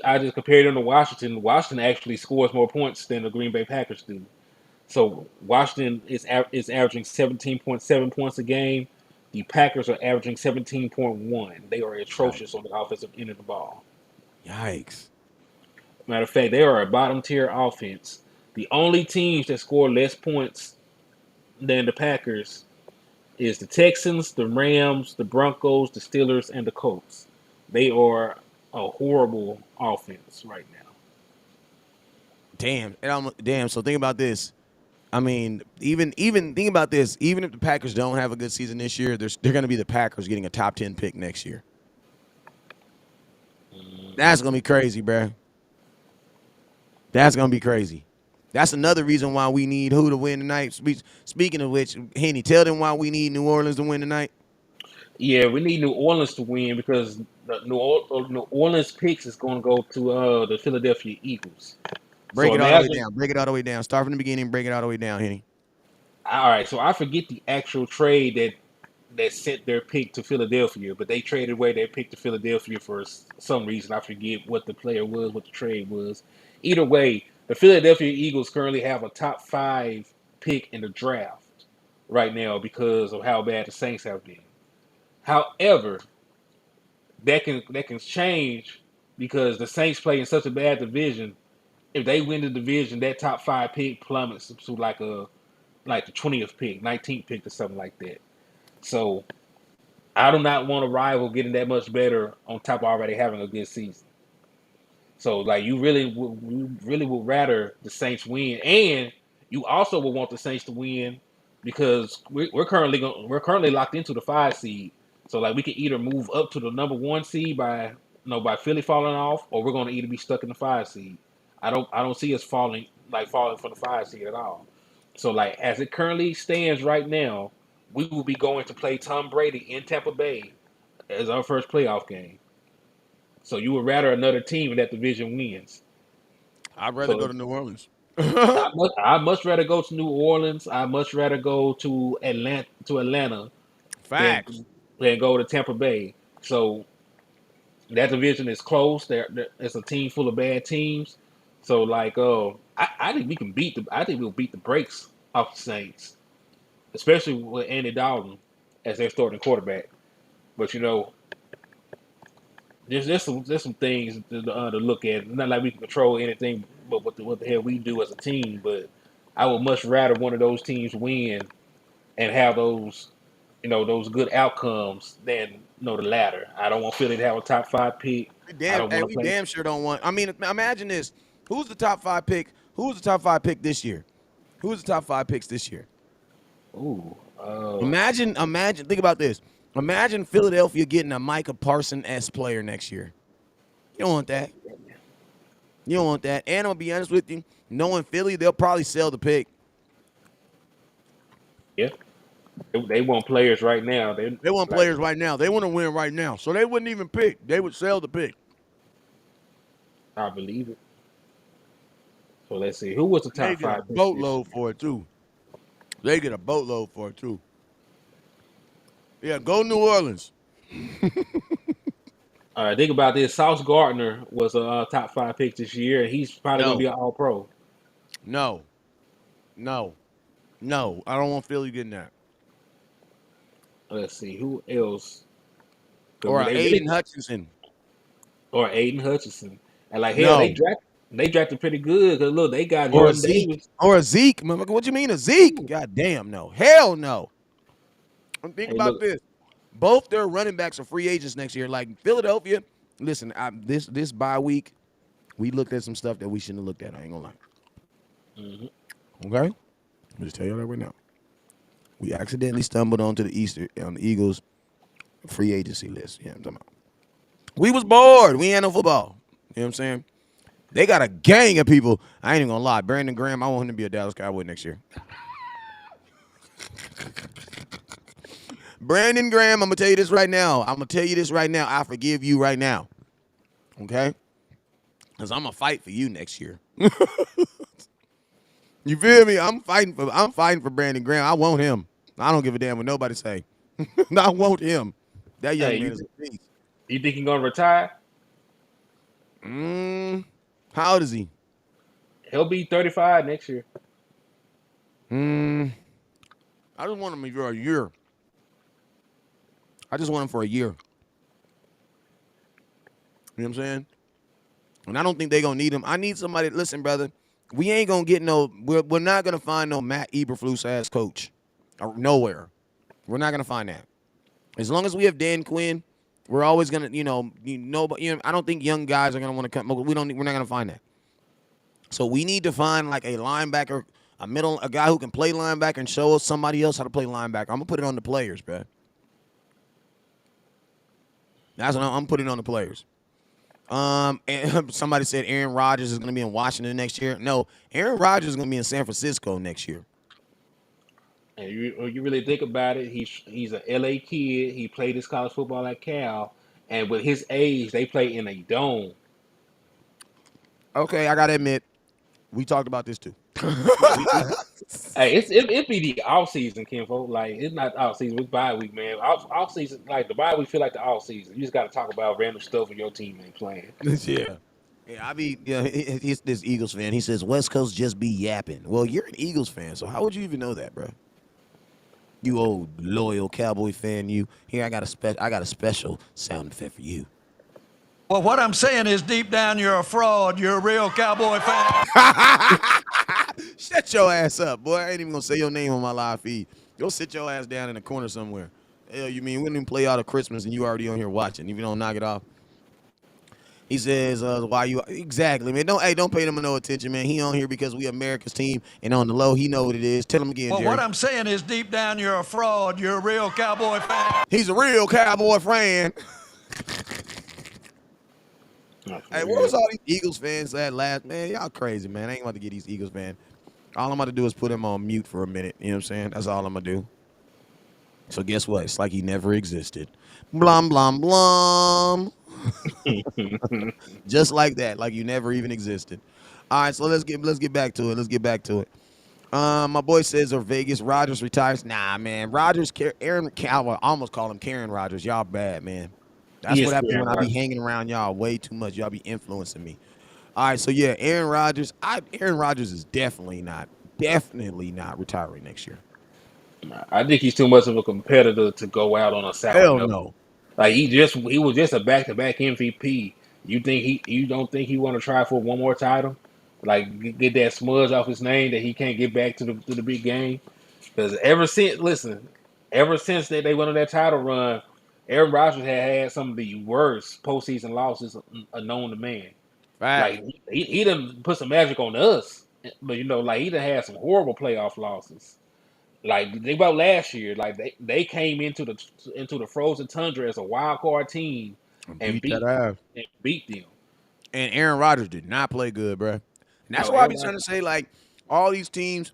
I just compared them to Washington. Washington actually scores more points than the Green Bay Packers do. So Washington is averaging 17.7 points a game. The Packers are averaging 17.1. They are atrocious on the offensive end of the ball. Yikes. Matter of fact, they are a bottom tier offense. The only teams that score less points than the Packers is the Texans, the Rams, the Broncos, the Steelers, and the Colts. They are a horrible offense right now. Damn. So think about this. I mean, even think about this. Even if the Packers don't have a good season this year, they're going to be the Packers getting a top 10 pick next year. That's going to be crazy, bro. That's going to be crazy. That's another reason why we need who to win tonight. Speaking of which, Henny, tell them why we need New Orleans to win tonight. Yeah, we need New Orleans to win because the New Orleans picks is going to go to the Philadelphia Eagles. Break So it all the way imagine, down. Break it all the way down. Start from the beginning. Break it all the way down, Henny. all right. So I forget the actual trade that sent their pick to Philadelphia, but they traded away their pick to Philadelphia for some reason. I forget what the player was, what the trade was. Either way, the Philadelphia Eagles currently have a top 5 pick in the draft right now because of how bad the Saints have been. However, that can change because the Saints play in such a bad division. If they win the division, that top 5 pick plummets to like the 20th pick, 19th pick, or something like that. So I do not want a rival getting that much better on top of already having a good season. So like you really would rather the Saints win, and you also would want the Saints to win because we're currently locked into the 5 seed. So like we can either move up to the number 1 seed by Philly falling off, or we're going to either be stuck in the 5 seed. I don't see us falling from the 5 seed at all. So like as it currently stands right now, we will be going to play Tom Brady in Tampa Bay as our first playoff game. So you would rather another team in that division wins. I'd rather go So to New Orleans. I much rather go to New Orleans. I much rather go to Atlanta than Facts. than go to Tampa Bay. So that division is close. It's a team full of bad teams. So like, I think we can beat the. I think we'll beat the brakes off the Saints, especially with Andy Dalton as their starting quarterback. But there's some things to look at. Not like we can control anything, but what the hell we do as a team. But I would much rather one of those teams win and have those good outcomes than the latter. I don't want Philly to have a top 5 pick. I don't want to We play. damn sure don't want. I mean, imagine this. Who's the top 5 pick? Who's the top 5 pick this year? Who's the top 5 picks this year? Ooh, Imagine. Think about this. Imagine Philadelphia getting a Micah Parsons S player next year. You don't want that. You don't want that. And I'm gonna be honest with you. Knowing Philly, they'll probably sell the pick. yeah, they want players right now. They They want like players right now. They want to win right now. So they wouldn't even pick. They would sell the pick. I believe it. So let's see who was the They top get a 5 picks this boatload for it too. They get a boatload for it too. Yeah, go New Orleans. Think about this. Sauce Gardner was a top 5 pick this year, and he's probably going to No, be an All Pro. no, no, no. I don't want Philly getting that. Let's see who else. 'Cause Or when a they Aiden really Hutchinson. or Aiden Hutchinson, and like hell, they No. drafted pretty good. Cause look, they got Or a Jordan Zeke. Davis. Or a Zeke. Motherfucker, what you mean a Zeke? God damn, no. Hell no. And think Hey, about look, this. Both their running backs are free agents next year. Like Philadelphia, listen, this bye week, we looked at some stuff that we shouldn't have looked at. I ain't gonna lie. mhm. Okay? I'll just tell you that right now. We accidentally stumbled onto on the Eagles free agency list. Yeah, I'm talking about. We was bored. We ain't no football. You know what I'm saying? They got a gang of people. I ain't even gonna lie. Brandon Graham, I want him to be a Dallas Cowboy next year. Brandon Graham, I'm gonna tell you this right now. I'm gonna tell you this right now. I forgive you right now. Okay? Because I'm gonna fight for you next year. You feel me? I'm fighting for Brandon Graham. I want him. I don't give a damn what nobody say. I want him. That young Hey, man is a beast. you think he's gonna retire? Mm, how old is he? He'll be 35 next year. Mm, I just want him for a year. I just want him for a year. You know what I'm saying? And I don't think they're gonna need him. I need somebody. Listen, brother, we ain't gonna get no. We're not gonna find no Matt Eberflus ass coach, or nowhere. We're not gonna find that. As long as we have Dan Quinn, we're always gonna, but I don't think young guys are gonna want to come. We don't. We're not gonna find that. So we need to find like a linebacker, a guy who can play linebacker and show us somebody else how to play linebacker. I'm gonna put it on the players, bro. That's what I'm putting on the players. And somebody said Aaron Rodgers is going to be in Washington next year. No, Aaron Rodgers is going to be in San Francisco next year. And you really think about it, he's an LA kid. He played his college football at Cal, and with his age, they play in a dome. Okay, I got to admit, We talked about this too. Yeah, hey, it be the off season, Kinfolk. Like it's not off season, it's bye week, man. Off season, like the bye week feel like the off season. You just got to talk about random stuff when your team ain't playing. Yeah. Yeah, I be he's this Eagles fan. He says West Coast just be yapping. Well, you're an Eagles fan, so how would you even know that, bro? You old loyal Cowboy fan. You here. I got a special sound effect for you. Well, what I'm saying is deep down you're a fraud. You're a real Cowboy fan. Shut your ass up, boy. I ain't even gonna say your name on my live feed. Go sit your ass down in the corner somewhere. Hell, you mean we didn't even play all the Christmas and you already on here watching? If you don't knock it off. He says, "Why you exactly, man? Don't pay him no attention, man. He on here because we America's team, and on the low, he know what it is. Tell him again, Well, Jerry. what I'm saying is deep down you're a fraud. You're a real Cowboy fan. He's a real Cowboy fan." Hey, what was all these Eagles fans at last? Man, y'all crazy, man. I ain't about to get these Eagles fans. All I'm about to do is put him on mute for a minute. You know what I'm saying? That's all I'm gonna do. So guess what? It's like he never existed. Blum blum blum. Just like that, like you never even existed. All right, so let's get back to it. Let's get back to it. My boy says, "Or Vegas Rodgers retires." Nah, man. Aaron Cowboy. I almost call him Karen Rodgers. Y'all bad, man. That's what happens when I be hanging around y'all way too much. Y'all be influencing me. All right, so yeah, Aaron Rodgers. Aaron Rodgers is definitely not retiring next year. I think he's too much of a competitor to go out on a sour Hell note. no. Like he was just a back-to-back MVP. You don't think he want to try for one more title? Like get that smudge off his name that he can't get back to the big game? Because ever since they went on that title run, Aaron Rodgers had some of the worst postseason losses known to man. Fact. Like he done put some magic on us, but like he done had some horrible playoff losses. Like think about last year, like they came into the frozen tundra as a wild card team and Beat that ass. beat them. And Aaron Rodgers did not play good, bro. And that's No, why I be trying to say, like, all these teams,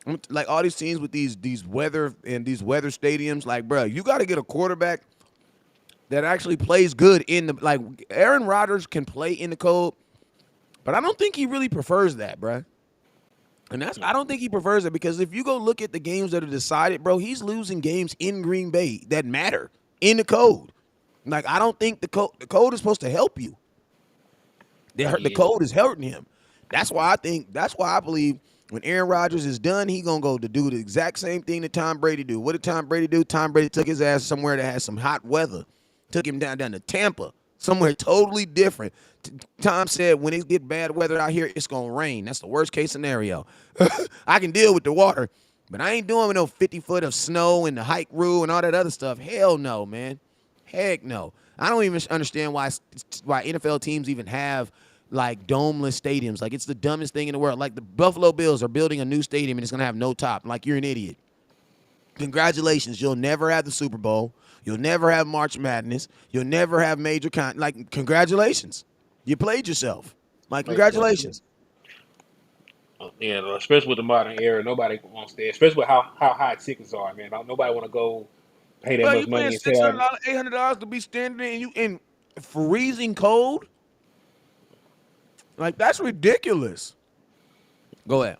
with these weather stadiums, like, bro, you got to get a quarterback that actually plays good in the like. Aaron Rodgers can play in the cold, but I don't think he really prefers that, bro. And I don't think he prefers it because if you go look at the games that are decided, bro, he's losing games in Green Bay that matter in the cold. Like, I don't think the cold is supposed to help you. The code is hurting him. That's why I believe when Aaron Rodgers is done, he gonna go to do the exact same thing that Tom Brady do. What did Tom Brady do? Tom Brady took his ass somewhere that has some hot weather. Took him down to Tampa, somewhere totally different. Tom said when it get bad weather out here, it's gonna rain. That's the worst case scenario. I can deal with the water, but I ain't doing with no 50 foot of snow and the hike rule and all that other stuff. Hell no, man. Heck no. I don't even understand why NFL teams even have like domeless stadiums. Like it's the dumbest thing in the world. Like the Buffalo Bills are building a new stadium and it's gonna have no top. Like you're an idiot. Congratulations, you'll never have the Super Bowl. You'll never have March Madness. You'll never have major congratulations. You played yourself. Like congratulations. Yeah, especially with the modern era, nobody wants that. Especially with how high tickets are, man. Nobody want to go pay that Bro, much you paying money and sit out. $600, $800 to be standing and you in freezing cold? Like that's ridiculous. Go ahead.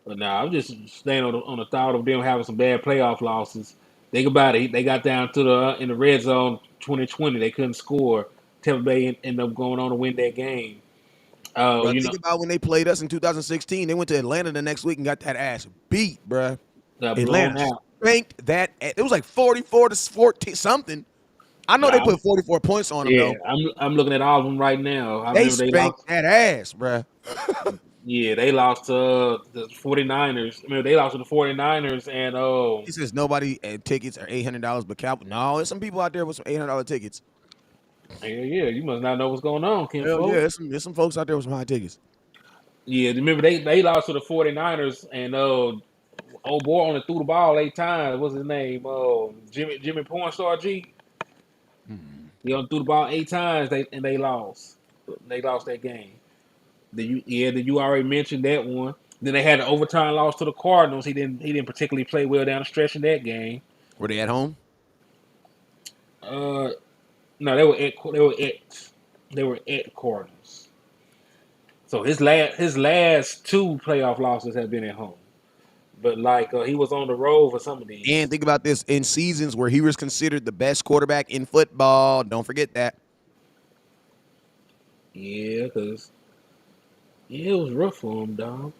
But now I'm just staying on the thought of them having some bad playoff losses. Think about it. They got down to in the red zone 2020. They couldn't score. Tampa Bay ended up going on to win that game. Bro, think about when they played us in 2016. They went to Atlanta the next week and got that ass beat, bro. Blown Atlanta out. spanked that. It was like 44 to 14 something. I know they put 44 points on them, Yeah, though. I'm looking at all of them right now. I They remember they spanked lost. that ass, bro. Yeah, they lost to the 49ers. I mean, they lost to the 49ers and He says nobody tickets are $800, but no, there's some people out there with some $800 tickets. yeah, you must not know what's going on, Ken Hell yeah, Folk. there's some folks out there with some high tickets. Yeah, remember they lost to the 49ers and old boy only threw the ball 8 times. What's his name? Jimmy Pornstar G. He only threw the ball 8 times. They lost. They lost that game. Did you already mentioned that one? Then they had an overtime loss to the Cardinals. He didn't particularly play well down the stretch in that game. Were they at home? No, they were at Cardinals. So his last two playoff losses have been at home. But like he was on the road for some of And these. think about this in seasons where he was considered the best quarterback in football. Don't forget that. Yeah, because it was rough for him, dog.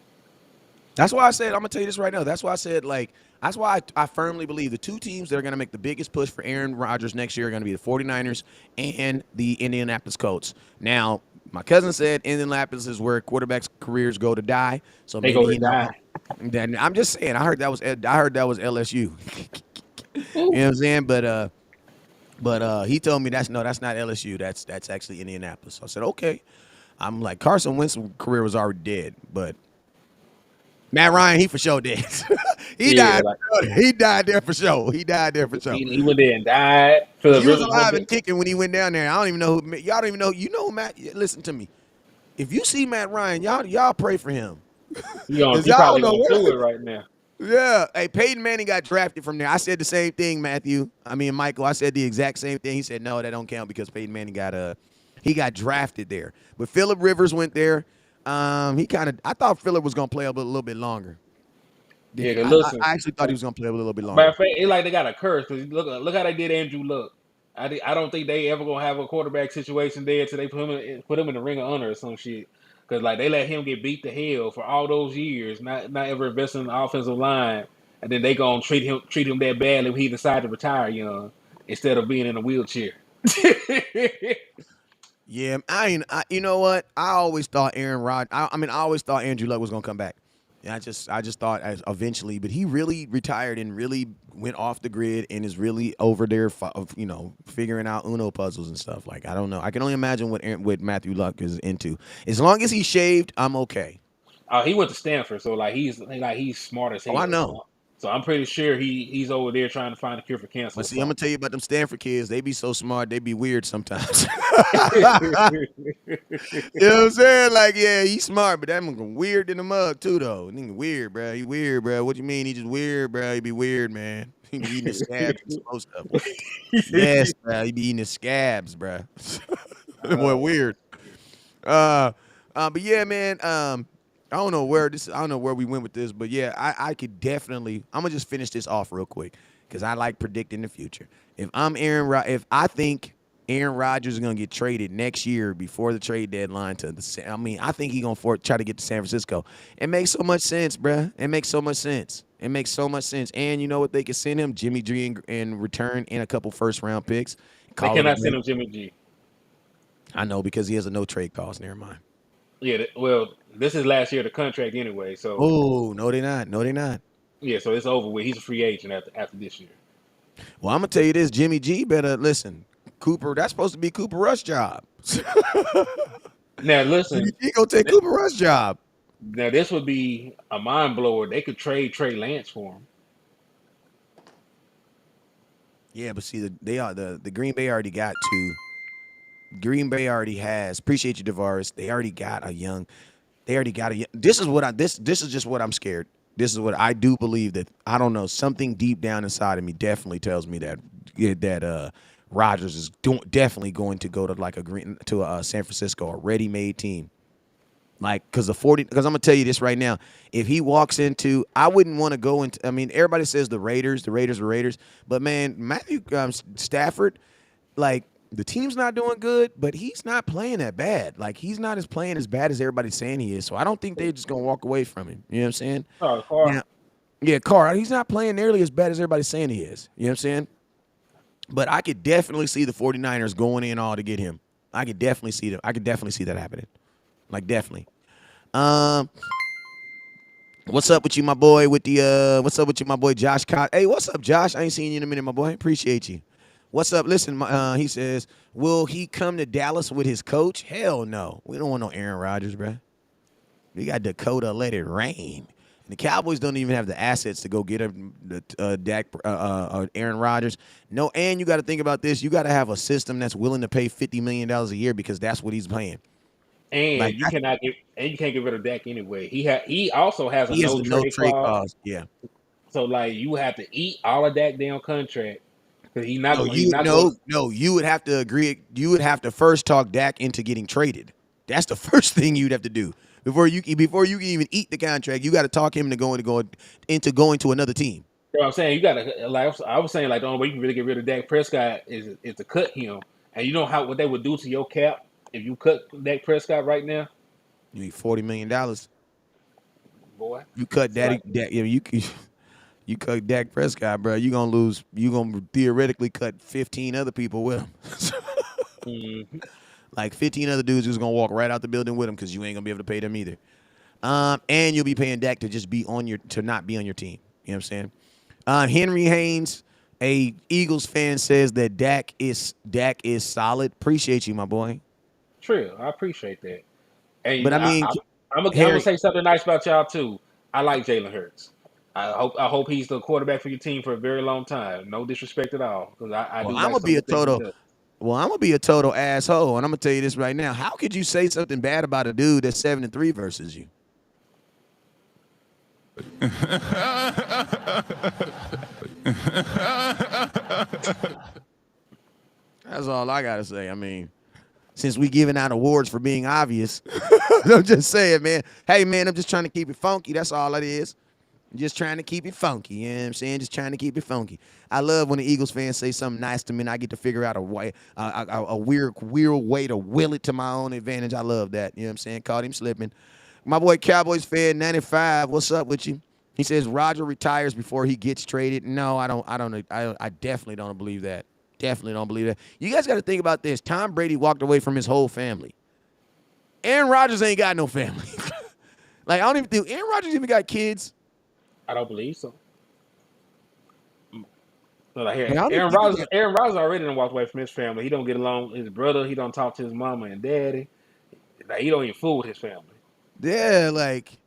That's why I said, I'm going to tell you this right now. That's why I said, like, that's why I firmly believe the two teams that are going to make the biggest push for Aaron Rodgers next year are going to be the 49ers and the Indianapolis Colts. Now, my cousin said Indianapolis is where quarterbacks' careers go to die. So They go maybe to he not. die. Then I'm just saying. I heard that was LSU. You know Ooh. what I'm saying? But he told me that's not LSU. That's actually Indianapolis. So I said okay. I'm like Carson Wentz's career was already dead, but Matt Ryan, he for sure dead. he Yeah, died. like He died there for sure. He died there for sure. he went there and died. He Philip was Rivers went alive there. and kicking when he went down there. I don't even know who. Y'all don't even know. You know Matt. Listen to me. If you see Matt Ryan, y'all pray for him. Cause He y'all don't probably know going where. through it right now. Yeah. Hey, Peyton Manning got drafted from there. I said the same thing, Matthew. I mean, Michael. I said the exact same thing. He said no, that don't count because Peyton Manning got drafted there. But Phillip Rivers went there. I thought Phillip was gonna play a little bit longer. Yeah, cause I listen, actually thought he was gonna play a little bit matter longer. of fact, it's like they got a curse. Cause look how they did Andrew Luck. I don't think they ever gonna have a quarterback situation there till they put him in the ring of honor or some shit. Cause like they let him get beat to hell for all those years, not ever investing in the offensive line, and then they gonna treat him that badly when he decided to retire young instead of being in a wheelchair. Yeah, you know what? I always thought Aaron Rod. I mean, I always thought Andrew Luck was gonna come back. And I just thought eventually, but he really retired and really went off the grid and is really over there, figuring out Uno puzzles and stuff. Like I don't know. I can only imagine what Matthew Luck is into. As long as he's shaved, I'm okay. He went to Stanford, so he's smart as Oh, I hell. know. So I'm pretty sure he's over there trying to find a cure for cancer But or see, I'm gonna something. tell you about them Stanford kids. They be so smart. They be weird sometimes. You know what I'm saying? Like, yeah, he's smart, but that nigga weird in the mug too, though. Nigga weird, bro. He weird, bro. What you mean? He just weird, bro. He be weird, man. He be eating the scabs and slow stuff. Yes, bro. He be eating the scabs, bro. That boy Oh, weird. Uh, but yeah, man. I don't know where this. I don't know where we went with this, but yeah, I could definitely. I'm gonna just finish this off real quick because I like predicting the future. If I think Aaron Rodgers is gonna get traded next year before the trade deadline I think he's gonna try to get to San Francisco. It makes so much sense, bruh. It makes so much sense. It makes so much sense. And you know what they could send him? Jimmy G in return and a couple first round picks. they Call it a cannot send day. him Jimmy G. I know because he has a no trade clause. Never mind. Yeah, well, this is last year of the contract anyway, so Oh, no, they not. No, they not. yeah, so it's over with. He's a free agent after this year. Well, I'm gonna tell you this: Jimmy G better listen. Cooper, that's supposed to be Cooper Rush job. Now Jimmy listen, G gonna take th- Cooper Rush job. now this would be a mind blower. They could trade Trey Lance for him. Yeah, but see, the Green Bay already got two. Green Bay already has. Appreciate you, Devaris. They already got a young. They already got a. This is what I. This is just what I'm scared. This is what I do believe that I don't know. Something deep down inside of me definitely tells me that Rodgers is definitely going to go to like a San Francisco, a ready-made team. Like, because because I'm gonna tell you this right now. If he walks into, I wouldn't want to go into. I mean, everybody says the Raiders, but man, Matthew Stafford, like the team's not doing good, but he's not playing that bad. Like he's not playing as bad as everybody's saying he is. So I don't think they're just gonna walk away from him. You know what I'm saying? Oh, Carr. Now, yeah, Carr, he's not playing nearly as bad as everybody's saying he is. You know what I'm saying? But I could definitely see the 49ers going in all to get him. I could definitely see that. I could definitely see that happening. Like definitely. Um, what's up with you, my boy? What's up with you, my boy Josh Cott? Hey, what's up, Josh? I ain't seen you in a minute, my boy. Appreciate you. What's up? Listen, he says, will he come to Dallas with his coach? Hell no. We don't want no Aaron Rodgers, bro. We got Dakota. Let it rain. And the Cowboys don't even have the assets to go get Aaron Rodgers. No, and you got to think about this. You got to have a system that's willing to pay $50 million a year because that's what he's paying. And Like you can't get rid of Dak anyway. He also has a he has no a no trade trade clause. clause. Yeah. So like you have to eat all of Dak damn contract because No, he's not going. you would have to agree. You would have to first talk Dak into getting traded. That's the first thing you'd have to do before you can even eat the contract. You got to talk him into going to another team. You know what I'm saying? You gotta like I was saying, like the only way you can really get rid of Dak Prescott is to cut him. And you know what they would do to your cap if you cut Dak Prescott right now, You need $40 million. boy. You cut So like, you cut Dak Prescott, bro. You gonna lose. You gonna theoretically cut 15 other people with him. mhm. Like 15 other dudes who's gonna walk right out the building with him because you ain't gonna be able to pay them either. And you'll be paying Dak to just not be on your team. You know what I'm saying? Henry Haynes, a Eagles fan, says that Dak is solid. Appreciate you, my boy. True, I appreciate that. And But I mean, I'm gonna Harry, say something nice about y'all too. I like Jalen Hurts. I hope he's the quarterback for your team for a very long time. No disrespect at all, because I well, do I'm like gonna some be of the things he does. I'm gonna be a total asshole, and I'm gonna tell you this right now. How could you say something bad about a dude that's 7-3 versus you? That's all I gotta say. I mean, since we giving out awards for being obvious, I'm just saying, man. Hey, man, I'm just trying to keep it funky. That's all it is. I'm just trying to keep it funky. You know what I'm saying? Just trying to keep it funky. I love when the Eagles fans say something nice to me, and I get to figure out a weird way to will it to my own advantage. I love that. You know what I'm saying? Caught him slipping. My boy Cowboys fan 95. What's up with you? He says Roger retires before he gets traded. No, I don't. I definitely don't believe that. Definitely don't believe that. You guys got to think about this. Tom Brady walked away from his whole family. Aaron Rodgers ain't got no family. Like, I don't even think Aaron Rodgers even got kids. I don't believe so. So like Like, I don't even Aaron think he Rodgers, got, Aaron Rodgers already done walked away from his family. He don't get along with his brother. He don't talk to his mama and daddy. Like he don't even fool with his family. yeah, like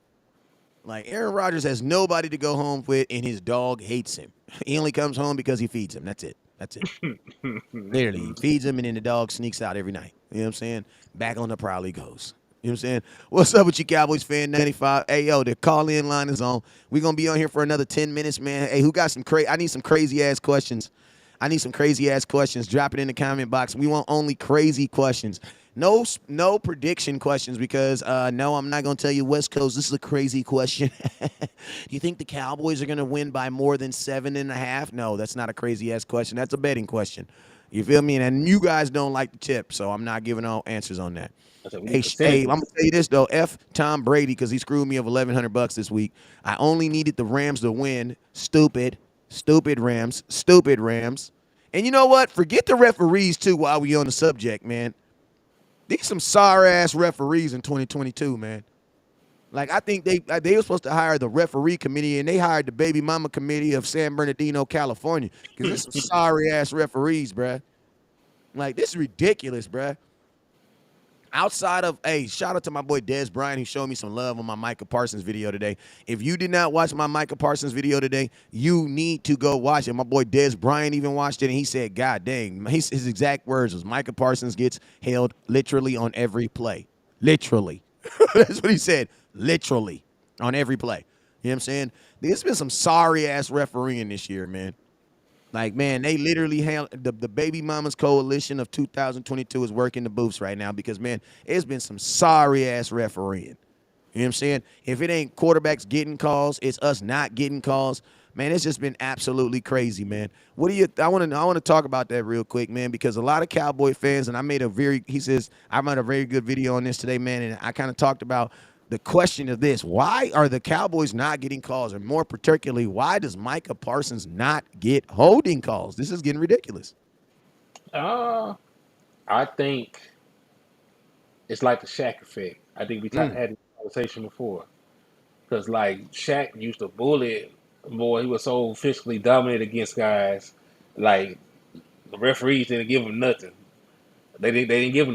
Aaron Rodgers has nobody to go home with, and his dog hates him. He only comes home because he feeds him. That's it. That's it. Literally, he feeds him, and then the dog sneaks out every night. You know what I'm saying? Back on the prowl he goes. You know what I'm saying? What's up with you, Cowboys fan 95? Hey, yo, the call-in line is on. We're going to be on here for another 10 minutes, man. Hey, who got some I need some crazy-ass questions. Drop it in the comment box. We want only crazy questions. No prediction questions because, no, I'm not going to tell you West Coast. This is a crazy question. Do you think the Cowboys are going to win by more than 7.5? No, that's not a crazy-ass question. That's a betting question. You feel me? And you guys don't like the tip, so I'm not giving no answers on that. I said, we Hey, need I'm percentages. gonna tell you this though. F Tom Brady because he screwed me of $1,100 this week. I only needed the Rams to win. Stupid Rams. And you know what? Forget the referees too. While we on the subject, man, these some sorry ass referees in 2022, man. Like I think they were supposed to hire the referee committee, and they hired the baby mama committee of San Bernardino, California, because there's some sorry ass referees, bruh. Like this is ridiculous, bruh. Outside of, hey, shout out to my boy Dez Bryant who showed me some love on my Micah Parsons video today. If you did not watch my Micah Parsons video today, you need to go watch it. My boy Dez Bryant even watched it, and he said, God dang, his exact words was Micah Parsons gets held literally on every play. Literally. That's what he said. Literally on every play. You know what I'm saying? There's been some sorry-ass refereeing this year, man. Like, man, they literally the Baby Mamas Coalition of 2022 is working the booths right now because, man, it's been some sorry-ass refereeing. You know what I'm saying? If it ain't quarterbacks getting calls, it's us not getting calls. Man, it's just been absolutely crazy, man. I want to talk about that real quick, man, because a lot of Cowboy fans, and I made a very good video on this today, man, and I kind of talked about the question of this. Why are the Cowboys not getting calls? Or more particularly, why does Micah Parsons not get holding calls? This is getting ridiculous. I think it's like the Shaq effect. I think we had this conversation before. Because like Shaq used to bully, boy, he was so physically dominant against guys. Like the referees didn't give him nothing. They didn't give him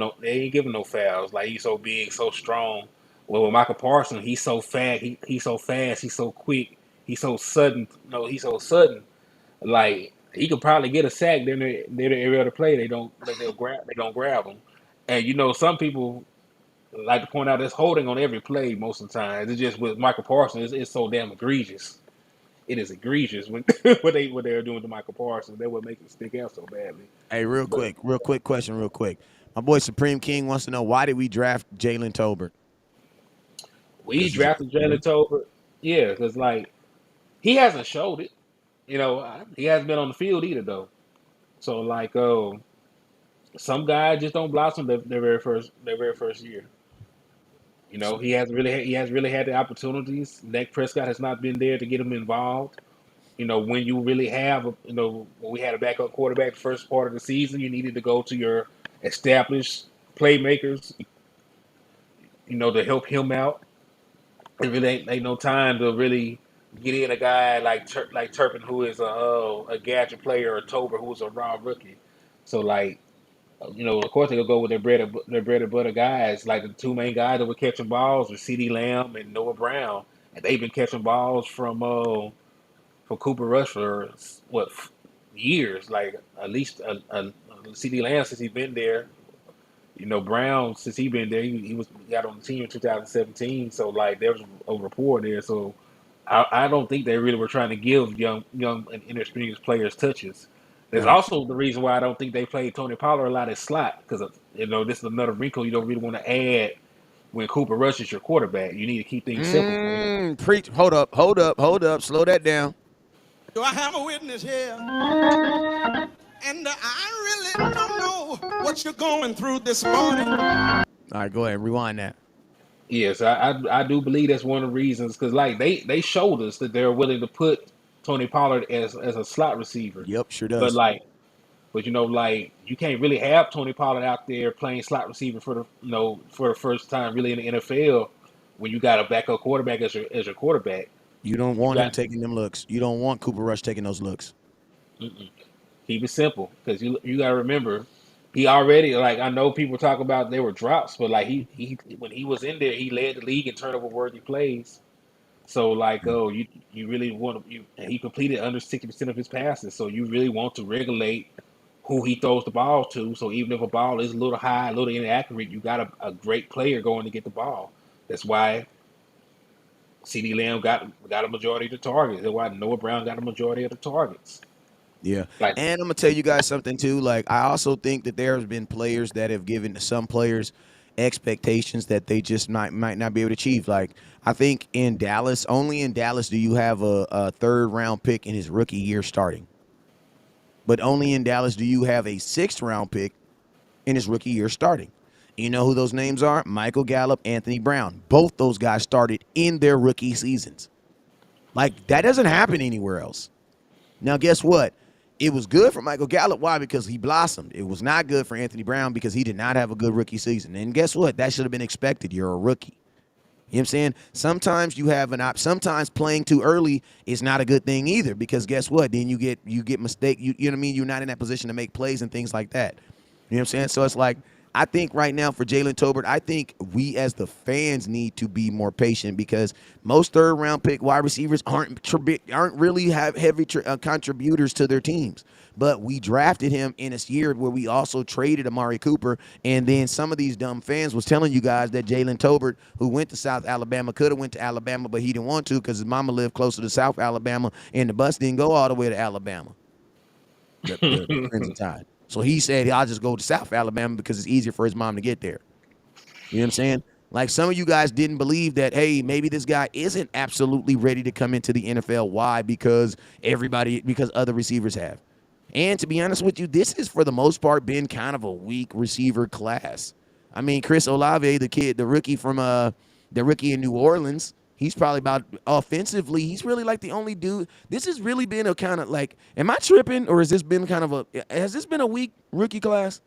no fouls. Like he's so big, so strong. Well, with Michael Parsons, he's so fast. He's so fast. He's so quick. He's so sudden. No, he's so sudden. Like he could probably get a sack. Then they're every other play. They don't grab him. And some people like to point out it's holding on every play most of the time. It's just with Michael Parsons, it's so damn egregious. It is egregious when what they're doing to Michael Parsons. That would make it stick out so badly. Hey, real But quick question, real quick. My boy Supreme King wants to know, why did we draft Jalen Tolbert? We Because he's drafted Jalen Tolbert. Yeah, because like he hasn't showed it. He hasn't been on the field either though. So like, some guys just don't blossom their very first year. He has really had the opportunities. Dak Prescott has not been there to get him involved. When you really have, when we had a backup quarterback the first part of the season, you needed to go to your established playmakers, to help him out. It really ain't no time to really get in a guy like Turpin, who is a gadget player, or Tober, who is a raw rookie. So like, of course they'll go with their bread and butter guys. Like the two main guys that were catching balls were C.D. Lamb and Noah Brown, and they've been catching balls from Cooper Rush for what years, like at least C.D. Lamb since he's been there. Brown, since he been there, he got on the team in 2017. So like there was a rapport there. So I don't think they really were trying to give young and inexperienced players touches. There's gotcha. also the reason why I don't think they played Tony Pollard a lot at slot, because this is another wrinkle you don't really want to add when Cooper Rush is your quarterback. You need to keep things simple for him. Preach. Hold up. Slow that down. Do I have a witness here? And I really don't know what you're going through this morning. All right, go ahead. Rewind that. Yes, I do believe that's one of the reasons, because like they showed us that they're willing to put Tony Pollard as a slot receiver, Yep, sure but does. like like you can't really have Tony Pollard out there playing slot receiver for the first time really in the NFL when you got a backup quarterback as your quarterback. You don't You want him got taking them looks. You don't want Cooper Rush taking those looks. mm-mm. Keep it simple, because you got to remember, he already, like, I know people talk about they were drops, but like he when he was in there, he led the league in turnover worthy plays. So like, you really want to and he completed under 60% of his passes. So you really want to regulate who he throws the ball to. So even if a ball is a little high, a little inaccurate, you got a great player going to get the ball. That's why C.D. Lamb got a majority of the targets. That's why Noah Brown got a majority of the targets. Yeah. Like, And I'm gonna tell you guys something too. Like, I also think that there has been players that have given some players expectations that they just might not be able to achieve. Like, I think in Dallas, only in Dallas do you have a third round pick in his rookie year starting. But only in Dallas do you have a sixth round pick in his rookie year starting. You know who those names are? Michael Gallup, Anthony Brown. Both those guys started in their rookie seasons. Like, that doesn't happen anywhere else. Now, guess what? It was good for Michael Gallup. Why? Because he blossomed. It was not good for Anthony Brown because he did not have a good rookie season. And guess what? That should have been expected. You're a rookie. You know what I'm saying? Sometimes you have sometimes playing too early is not a good thing either, because guess what? Then you get mistake. You know what I mean? You're not in that position to make plays and things like that. You know what I'm saying? So it's like, I think right now for Jalen Tolbert, I think we as the fans need to be more patient, because most third round pick wide receivers aren't really have heavy contributors to their teams. But we drafted him in a year where we also traded Amari Cooper, and then some of these dumb fans was telling you guys that Jalen Tolbert, who went to South Alabama, could have went to Alabama, but he didn't want to because his mama lived closer to South Alabama, and the bus didn't go all the way to Alabama. The Crimson Tide. So he said, I'll just go to South Alabama because it's easier for his mom to get there. You know what I'm saying? Like, some of you guys didn't believe that, hey, maybe this guy isn't absolutely ready to come into the NFL. Why? Because other receivers have. And to be honest with you, this has for the most part been kind of a weak receiver class. I mean, Chris Olave, the rookie in New Orleans, he's probably about offensively, he's really like the only dude. This has really been a kind of like, am I tripping, or has this been a weak rookie class?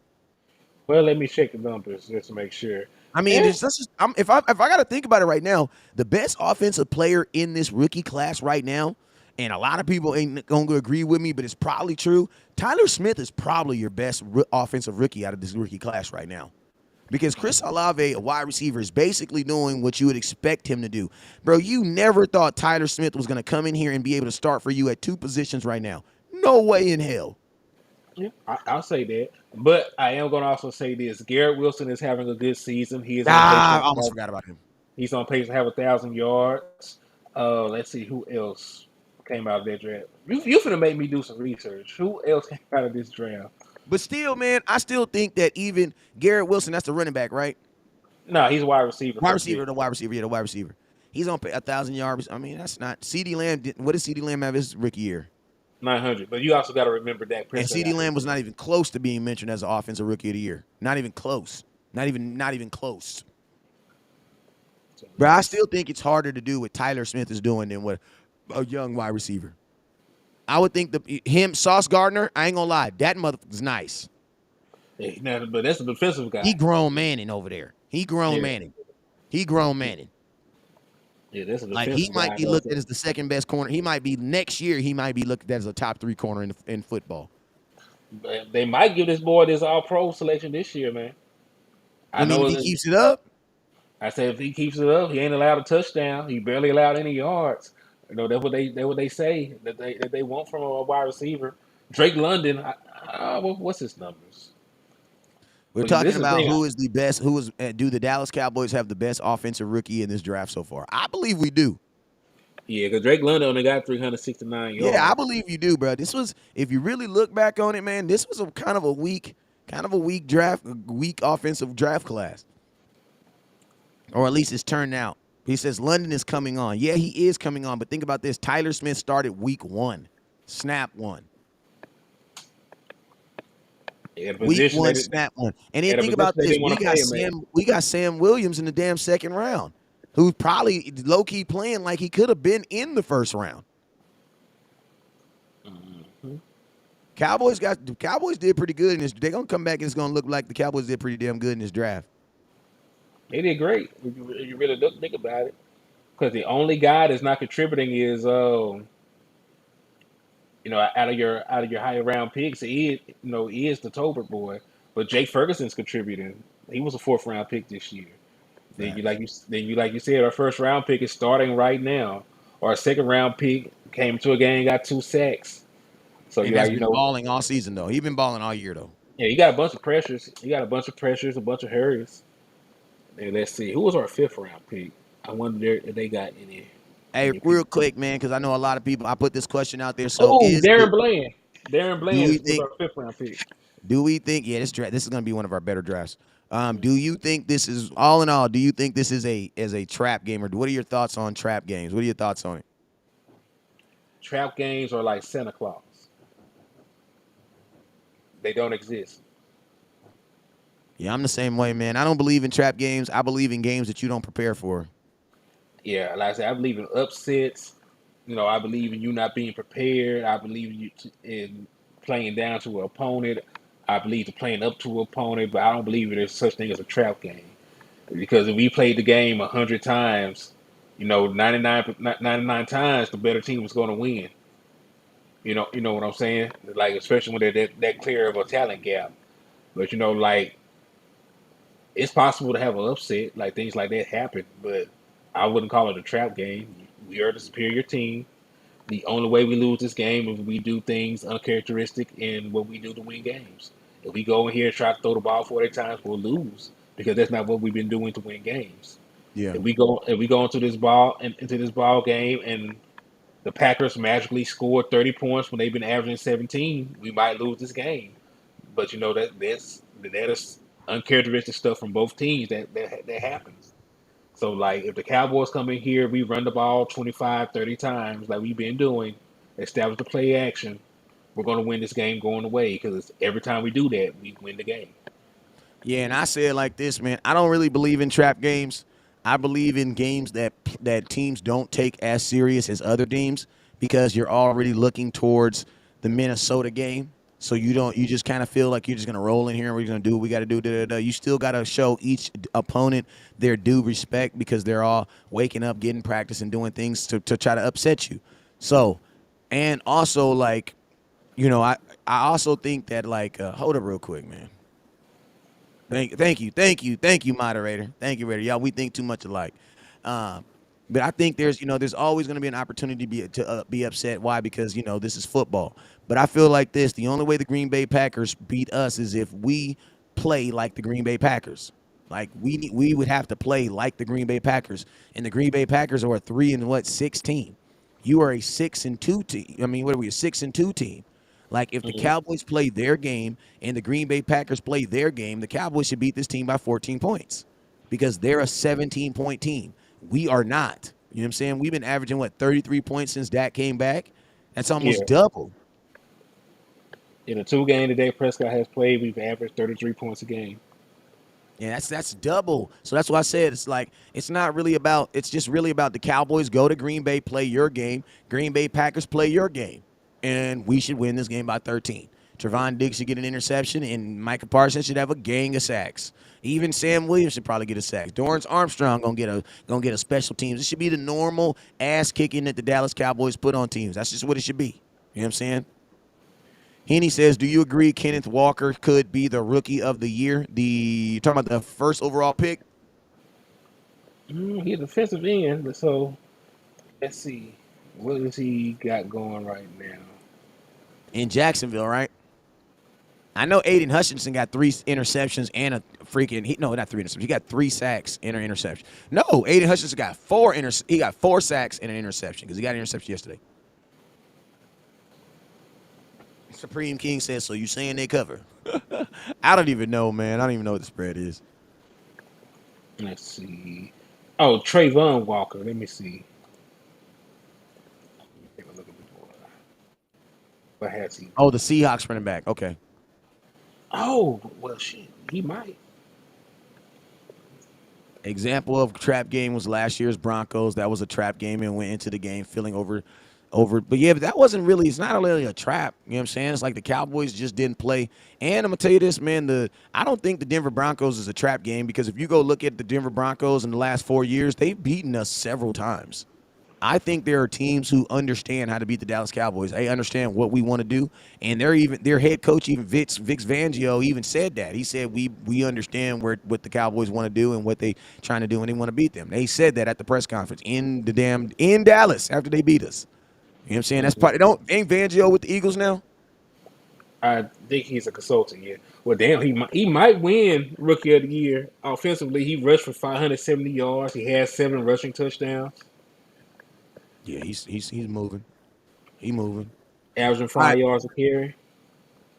well, let me check the numbers just to make sure. I mean, Eh, if I got to think about it right now, the best offensive player in this rookie class right now, and a lot of people ain't going to agree with me, but it's probably true. Tyler Smith is probably your best offensive rookie out of this rookie class right now. Because Chris Olave, a wide receiver, is basically doing what you would expect him to do. Bro, you never thought Tyler Smith was going to come in here and be able to start for you at two positions right now. No way in hell. yeah, I'll say that. But I am going to also say this: Garrett Wilson is having a good season. He is on pace I almost forgot about him. he's on pace to have 1,000 yards. Let's see who else came out of that draft. You finna make me do some research. Who else came out of this draft? But still, man, I still think that even Garrett Wilson, that's the running back, right? No, he's a wide receiver Wide for the receiver, Jets. the wide receiver, yeah, the wide receiver. He's on 1,000 yards. I mean, that's not CD Lamb. What did CD Lamb have his rookie year? 900. But you also got to remember Dak And Prescott CD got hurt. Lamb was not even close to being mentioned as an offensive rookie of the year. Not even close. Not even close. So, But I still think it's harder to do what Tyler Smith is doing than what a young wide receiver. I would think Sauce Gardner, I ain't gonna lie, that motherfucker's nice. now, but that's a defensive He guy. grown Manning over there. He grown Yeah, Manning. He grown Manning. yeah, that's a Like he defensive might guy. be Though, looked so, at as the second best corner. He might be next year. He might be looked at as a top 3 corner in football. but they might give this boy this All Pro selection this year, man. I I mean, if know he that. keeps it up, I said if he keeps it up, he ain't allowed a touchdown. He barely allowed any yards. You know that's what they say that they want from a wide receiver. Drake London, what's his numbers? we're But this talking is the about thing. who is the best. Do the Dallas Cowboys have the best offensive rookie in this draft so far? I believe we do. Yeah, because Drake London only got 369 Yeah, I yards. believe you do, bro. This was, if you really look back on it, man, this was a kind of a weak draft, weak offensive draft class, or at least it's turned out. He says London is coming on. Yeah, he is coming on, but think about this: Tyler Smith started week 1, snap 1, At a week position 1, that snap 1, and then at a think position about that this: they want to play him at. We got Sam Williams in the damn second round, who's probably low key playing like he could have been in the first round. Mhm. Cowboys did pretty good in this. They're gonna come back and it's gonna look like the Cowboys did pretty damn good in this draft. They did great. If you really look think about it, because the only guy that's not contributing is out of your higher round picks, is the Tolbert boy, but Jake Ferguson's contributing. He was a fourth round pick this year. Facts. Like you said, our first round pick is starting right now. Our second round pick came to a game, got 2 sacks. So And you has like you been know, balling all season though. He's been balling all year though. yeah, you got a bunch of pressures. You got a bunch of pressures, a bunch of hurries. And let's see, who was our fifth round pick? I wonder if they got Hey, any real people. quick, man, because I know a lot of people. I put this question out there. So Oh, Darren Bland. Darren do we Bland was think our fifth round pick. yeah, this is gonna be one of our better drafts. Do you think this is all in all? Do you think this is a trap game, or what are your thoughts on trap games? What are your thoughts on it? Trap games are like Santa Claus. They don't exist. Yeah, I'm the same way, man. I don't believe in trap games. I believe in games that you don't prepare for. Yeah, like I said, I believe in upsets. I believe in you not being prepared. I believe in playing down to an opponent. I believe in playing up to an opponent, but I don't believe there's such thing as a trap game. Because if we played the game 100 times, 99 times, the better team was going to win. You know what I'm saying? Like, especially when they're that clear of a talent gap. But, like, it's possible to have an upset, like things like that happen, but I wouldn't call it a trap game. We are the superior team. The only way we lose this game is if we do things uncharacteristic in what we do to win games. If we go in here and try to throw the ball 40 times, we'll lose because that's not what we've been doing to win games. Yeah. If we go into this ball game and the Packers magically scored 30 points when they've been averaging 17, we might lose this game. But that is uncharacteristic stuff from both teams that happens. So like if the Cowboys come in here, we run the ball 25, 30 times like we've been doing, establish the play action, we're going to win this game going away because every time we do that, we win the game. Yeah, and I say it like this, man. I don't really believe in trap games. I believe in games that teams don't take as serious as other teams because you're already looking towards the Minnesota game. So you just kind of feel like you're just gonna roll in here and we're gonna do what we got to do. Da, da, da. You still got to show each opponent their due respect because they're all waking up, getting practice, and doing things to try to upset you. So, and also like, I also think that like, hold up real quick, man. Thank you, moderator. Thank you, Raider. Y'all, we think too much alike. Um, but I think there's always going to be an opportunity to be upset. Why? Because this is football. But I feel like this: the only way the Green Bay Packers beat us is if we play like the Green Bay Packers. Like we would have to play like the Green Bay Packers, and the Green Bay Packers are a 3-6 team. You are a 6-2 team. I mean, what are we? A 6-2 team. Like if the Mhm. Cowboys play their game and the Green Bay Packers play their game, the Cowboys should beat this team by 14 points because they're a 17-point team. We are not. You know what I'm saying? We've been averaging 33 points since Dak came back. That's Yeah. almost double. In the 2 games that Dak Prescott has played, we've averaged 33 points a game. Yeah, that's double. So that's why I said it's like it's not really about it's just really about the Cowboys go to Green Bay, play your game. Green Bay Packers play your game. And we should win this game by 13. Trevon Diggs should get an interception, and Micah Parsons should have a gang of sacks. Even Sam Williams should probably get a sack. Dorrance Armstrong gonna get a special teams. It should be the normal ass kicking that the Dallas Cowboys put on teams. That's just what it should be. You know what I'm saying? Henny says, do you agree Kenneth Walker could be the rookie of the year? You're talking about the first overall pick? He's a defensive end, so let's see. What does he got going right now? In Jacksonville, right? I know Aiden Hutchinson got 3 interceptions and a freaking no, not 3 interceptions. He got 3 sacks and an interception. No, Aiden Hutchinson got 4 sacks and an interception because he got an interception yesterday. Supreme King says, so you saying they cover? I don't even know, man. I don't even know what the spread is. Let's see. Oh, Trayvon Walker. Let me see. Take a look at the board. What has he? Oh, the Seahawks running back. Okay. Oh, well, shit. He might. Example of trap game was last year's Broncos. That was a trap game and went into the game feeling over. But yeah, but that wasn't really, it's not really a trap. You know what I'm saying? It's like the Cowboys just didn't play. And I'm going to tell you this, man, I don't think the Denver Broncos is a trap game because if you go look at the Denver Broncos in the last 4 years, they've beaten us several times. I think there are teams who understand how to beat the Dallas Cowboys. They understand what we want to do, and their head coach, even Vic Fangio, even said that. He said we understand what the Cowboys want to do and what they trying to do, and they want to beat them. They said that at the press conference in Dallas after they beat us. You know what I'm saying? That's part. Ain't Fangio with the Eagles now? I think he's a consultant. Yeah. Well, damn, he might win Rookie of the Year. Offensively, he rushed for 570 yards. He has 7 rushing touchdowns. Yeah, he's moving. He moving. Averaging All right. 5 yards a carry.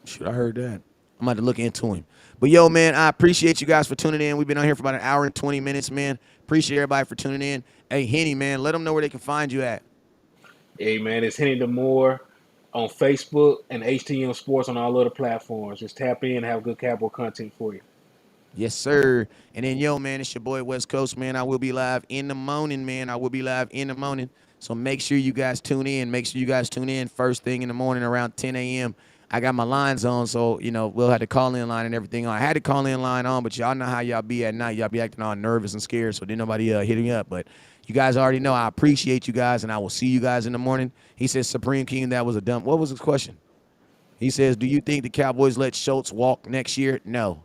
Shoot, I heard that. I'm about to look into him. But yo, man, I appreciate you guys for tuning in. We've been on here for about an hour and 20 minutes, man. Appreciate everybody for tuning in. Hey, Henny, man, let them know where they can find you at. Hey, man, it's Henny DeMoore on Facebook and HTM Sports on all other platforms. Just tap in and have good Cowboy content for you. Yes, sir. And then, yo, man, it's your boy West Coast, man. I will be live in the morning, man. I will be live in the morning. So make sure you guys tune in. Make sure you guys tune in first thing in the morning around 10 a.m. I got my lines on, so, we'll have the call-in line and everything on. I had the call-in line on, but y'all know how y'all be at night. Y'all be acting all nervous and scared, so didn't nobody hit me up. But you guys already know I appreciate you guys, and I will see you guys in the morning. He says, Supreme King, that was a dumb. What was his question? He says, do you think the Cowboys let Schultz walk next year? No.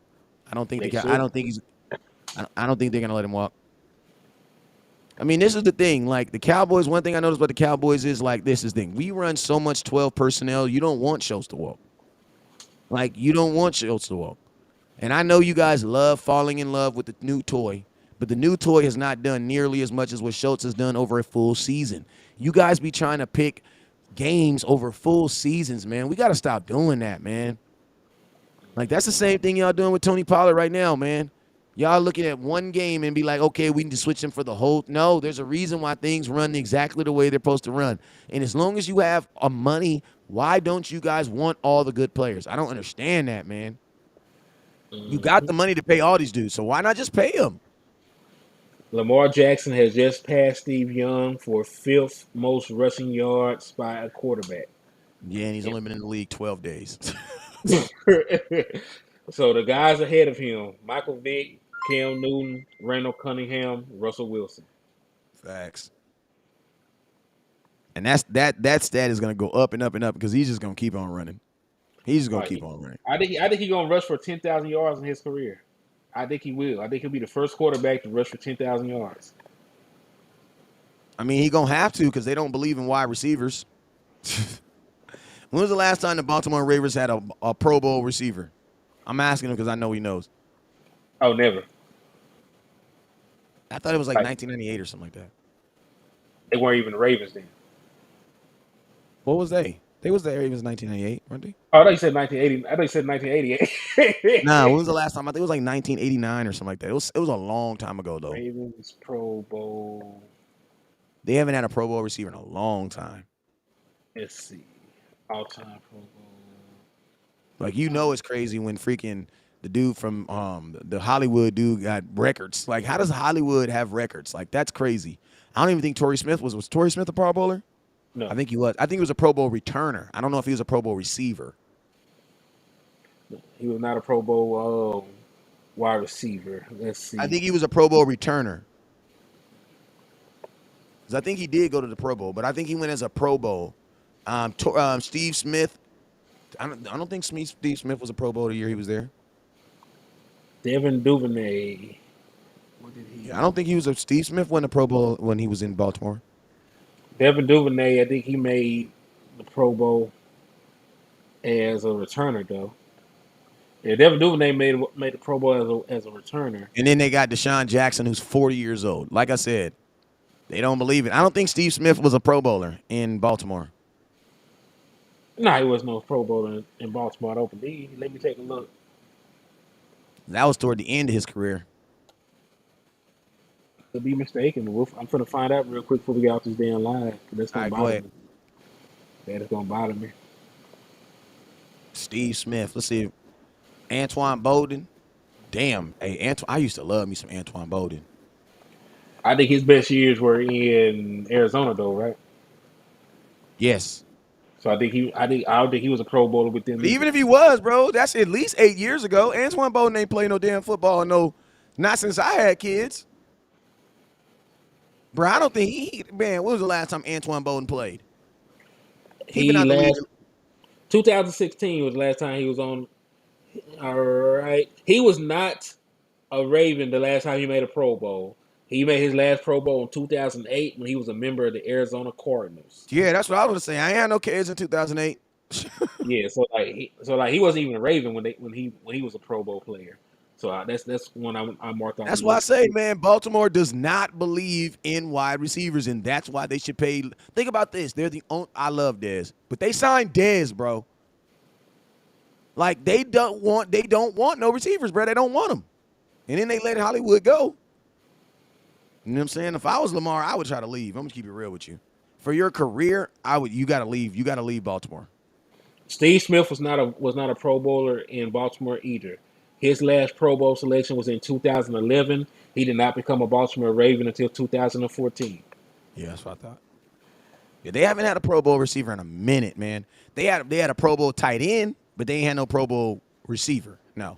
I don't think I don't think they're gonna let him walk. I mean, this is the thing. Like the Cowboys, one thing I noticed about the Cowboys is like this is the thing. We run so much 12 personnel. You don't want Schultz to walk. Like you don't want Schultz to walk. And I know you guys love falling in love with the new toy, but the new toy has not done nearly as much as what Schultz has done over a full season. You guys be trying to pick games over full seasons, man. We got to stop doing that, man. Like, that's the same thing y'all doing with Tony Pollard right now, man. Y'all looking at one game and be like, okay, we need to switch him for the whole. No, there's a reason why things run exactly the way they're supposed to run. And as long as you have money, why don't you guys want all the good players? I don't understand that, man. You got the money to pay all these dudes, so why not just pay them? Lamar Jackson has just passed Steve Young for 5th most rushing yards by a quarterback. Yeah, and he's only been in the league 12 days. So the guys ahead of him, Michael Vick, Cam Newton, Randall Cunningham, Russell Wilson. Facts. And that stat is gonna go up and up and up because he's just gonna keep on running. He's just gonna keep on running. I think he's gonna rush for 10,000 yards in his career. I think he will. I think he'll be the first quarterback to rush for 10,000 yards. I mean, he's gonna have to because they don't believe in wide receivers. When was the last time the Baltimore Ravens had a Pro Bowl receiver? I'm asking him because I know he knows. Oh, never. I thought it was like 1998 or something like that. They weren't even the Ravens then. What was they? They was there. It was 1998, weren't they? Oh, I thought you said 1980. I thought you said 1988. Nah, when was the last time? I think it was like 1989 or something like that. It was a long time ago though. Ravens Pro Bowl. They haven't had a Pro Bowl receiver in a long time. Let's see. All-time Pro Bowl. Like it's crazy when freaking the dude from the Hollywood dude got records. Like how does Hollywood have records? Like that's crazy. I don't even think Torrey Smith was Torrey Smith a Pro Bowler? No. I think he was. I think he was a Pro Bowl returner. I don't know if he was a Pro Bowl receiver. He was not a Pro Bowl wide receiver. Let's see. I think he was a Pro Bowl returner. Because I think he did go to the Pro Bowl, but I think he went as a Pro Bowl. Steve Smith. I don't think Steve Smith was a Pro Bowl the year he was there. Devin Duvernay. What did he? I don't think he was Steve Smith won a Pro Bowl when he was in Baltimore. Devin Duvernay, I think he made the Pro Bowl as a returner, though. Yeah, Devin Duvernay made the Pro Bowl as a returner. And then they got Deshaun Jackson, who's 40 years old. Like I said, they don't believe it. I don't think Steve Smith was a Pro Bowler in Baltimore. No, he was no Pro Bowler in Baltimore, I don't believe. Let me take a look. That was toward the end of his career. Could be mistaken. I'm going to find out real quick before we get off this damn line. That's going to bother me. That is going to bother me. Steve Smith. Let's see. Antoine Bowden. Damn. Hey, I used to love me some Antoine Bowden. I think his best years were in Arizona, though, right? Yes. So I don't think he was a Pro Bowler within. But even if he was, bro, that's at least 8 years ago. Antoine Bowden ain't played no damn football, not since I had kids. Bro, I don't think when was the last time Antoine Bowden played? 2016 was the last time he was on. All right. He was not a Raven the last time he made a Pro Bowl. He made his last Pro Bowl in 2008 when he was a member of the Arizona Cardinals. Yeah, that's what I was going to say. I ain't had no kids in 2008. Yeah, so he wasn't even a Raven when he was a Pro Bowl player. So that's one I marked on. That's why I say, man, Baltimore does not believe in wide receivers, and that's why they should pay. Think about this. They're the only. I love Dez, but they signed Dez, bro. Like they don't want no receivers, bro. They don't want them, and then they let Hollywood go. You know what I'm saying? If I was Lamar, I would try to leave. I'm gonna keep it real with you. For your career, you gotta leave. You gotta leave Baltimore. Steve Smith was not a Pro Bowler in Baltimore either. His last Pro Bowl selection was in 2011. He did not become a Baltimore Raven until 2014. Yeah, that's what I thought. Yeah, they haven't had a Pro Bowl receiver in a minute, man. They had a Pro Bowl tight end, but they ain't had no Pro Bowl receiver. No.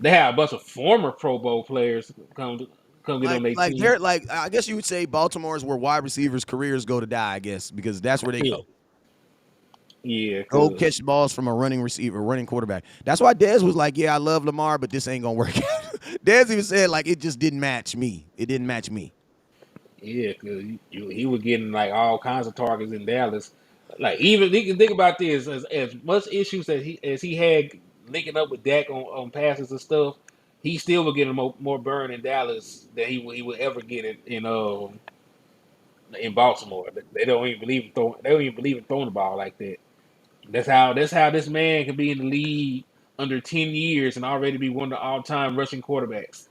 They had a bunch of former Pro Bowl players come get on their team. They're I guess you would say Baltimore is where wide receivers' careers go to die, I guess, because that's where they go. Yeah. Go catch balls from a running receiver, running quarterback. That's why Dez was like, yeah, I love Lamar, but this ain't going to work out. Dez even said, like, it just didn't match me. It didn't match me. Yeah, because he was getting, like, all kinds of targets in Dallas. Like, even you can think about this, as much issues as he had linking up with Dak on passes and stuff, he still was getting more burn in Dallas than he would ever get in Baltimore. They don't even believe in throwing the ball like that. That's how this man can be in the league under 10 years and already be one of the all-time rushing quarterbacks.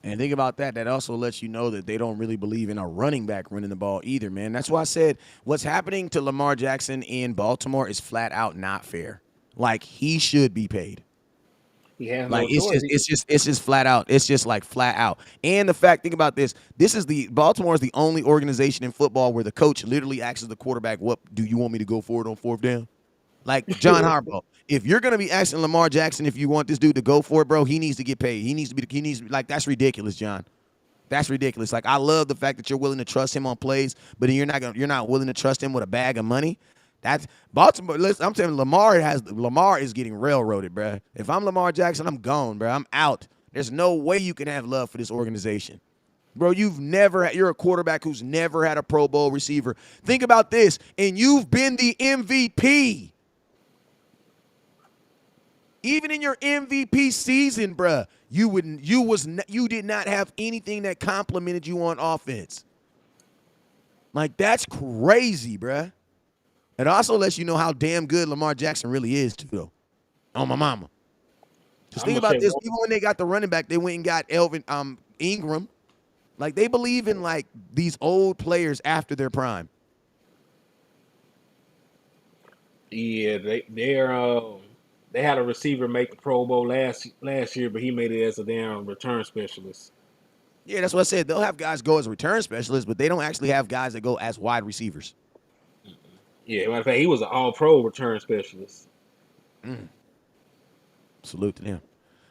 And think about that. That also lets you know that they don't really believe in a running back running the ball either, man. That's why I said what's happening to Lamar Jackson in Baltimore is flat out not fair. Like, he should be paid. He has like no choice. it's just flat out. It's just like flat out. And the fact, think about this. Baltimore is the only organization in football where the coach literally asks the quarterback, "What do you want me to go for it on fourth down?" Like John Harbaugh. If you're gonna be asking Lamar Jackson if you want this dude to go for it, bro, he needs to get paid. He needs to be like, that's ridiculous, John. That's ridiculous. Like, I love the fact that you're willing to trust him on plays, but you're not willing to trust him with a bag of money. That's Baltimore. Listen, I'm telling you, Lamar is getting railroaded, bro. If I'm Lamar Jackson, I'm gone, bro. I'm out. There's no way you can have love for this organization. Bro, you're a quarterback who's never had a Pro Bowl receiver. Think about this, and you've been the MVP. Even in your MVP season, bruh, you did not have anything that complimented you on offense. Like, that's crazy, bruh. It also lets you know how damn good Lamar Jackson really is, too, though. On my mama. Just I'm think gonna about say this. Even when they got the running back, they went and got Ingram. Like, they believe in, like, these old players after their prime. yeah, they had a receiver make the Pro Bowl last year, but he made it as a damn return specialist. Yeah, that's what I said. They'll have guys go as return specialists, but they don't actually have guys that go as wide receivers. Yeah, matter of fact, he was an All Pro return specialist. Salute to them.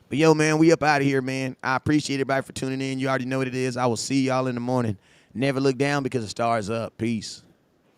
But, yo, man, we up out of here, man. I appreciate everybody for tuning in. You already know what it is. I will see y'all in the morning. Never look down because the stars up. Peace.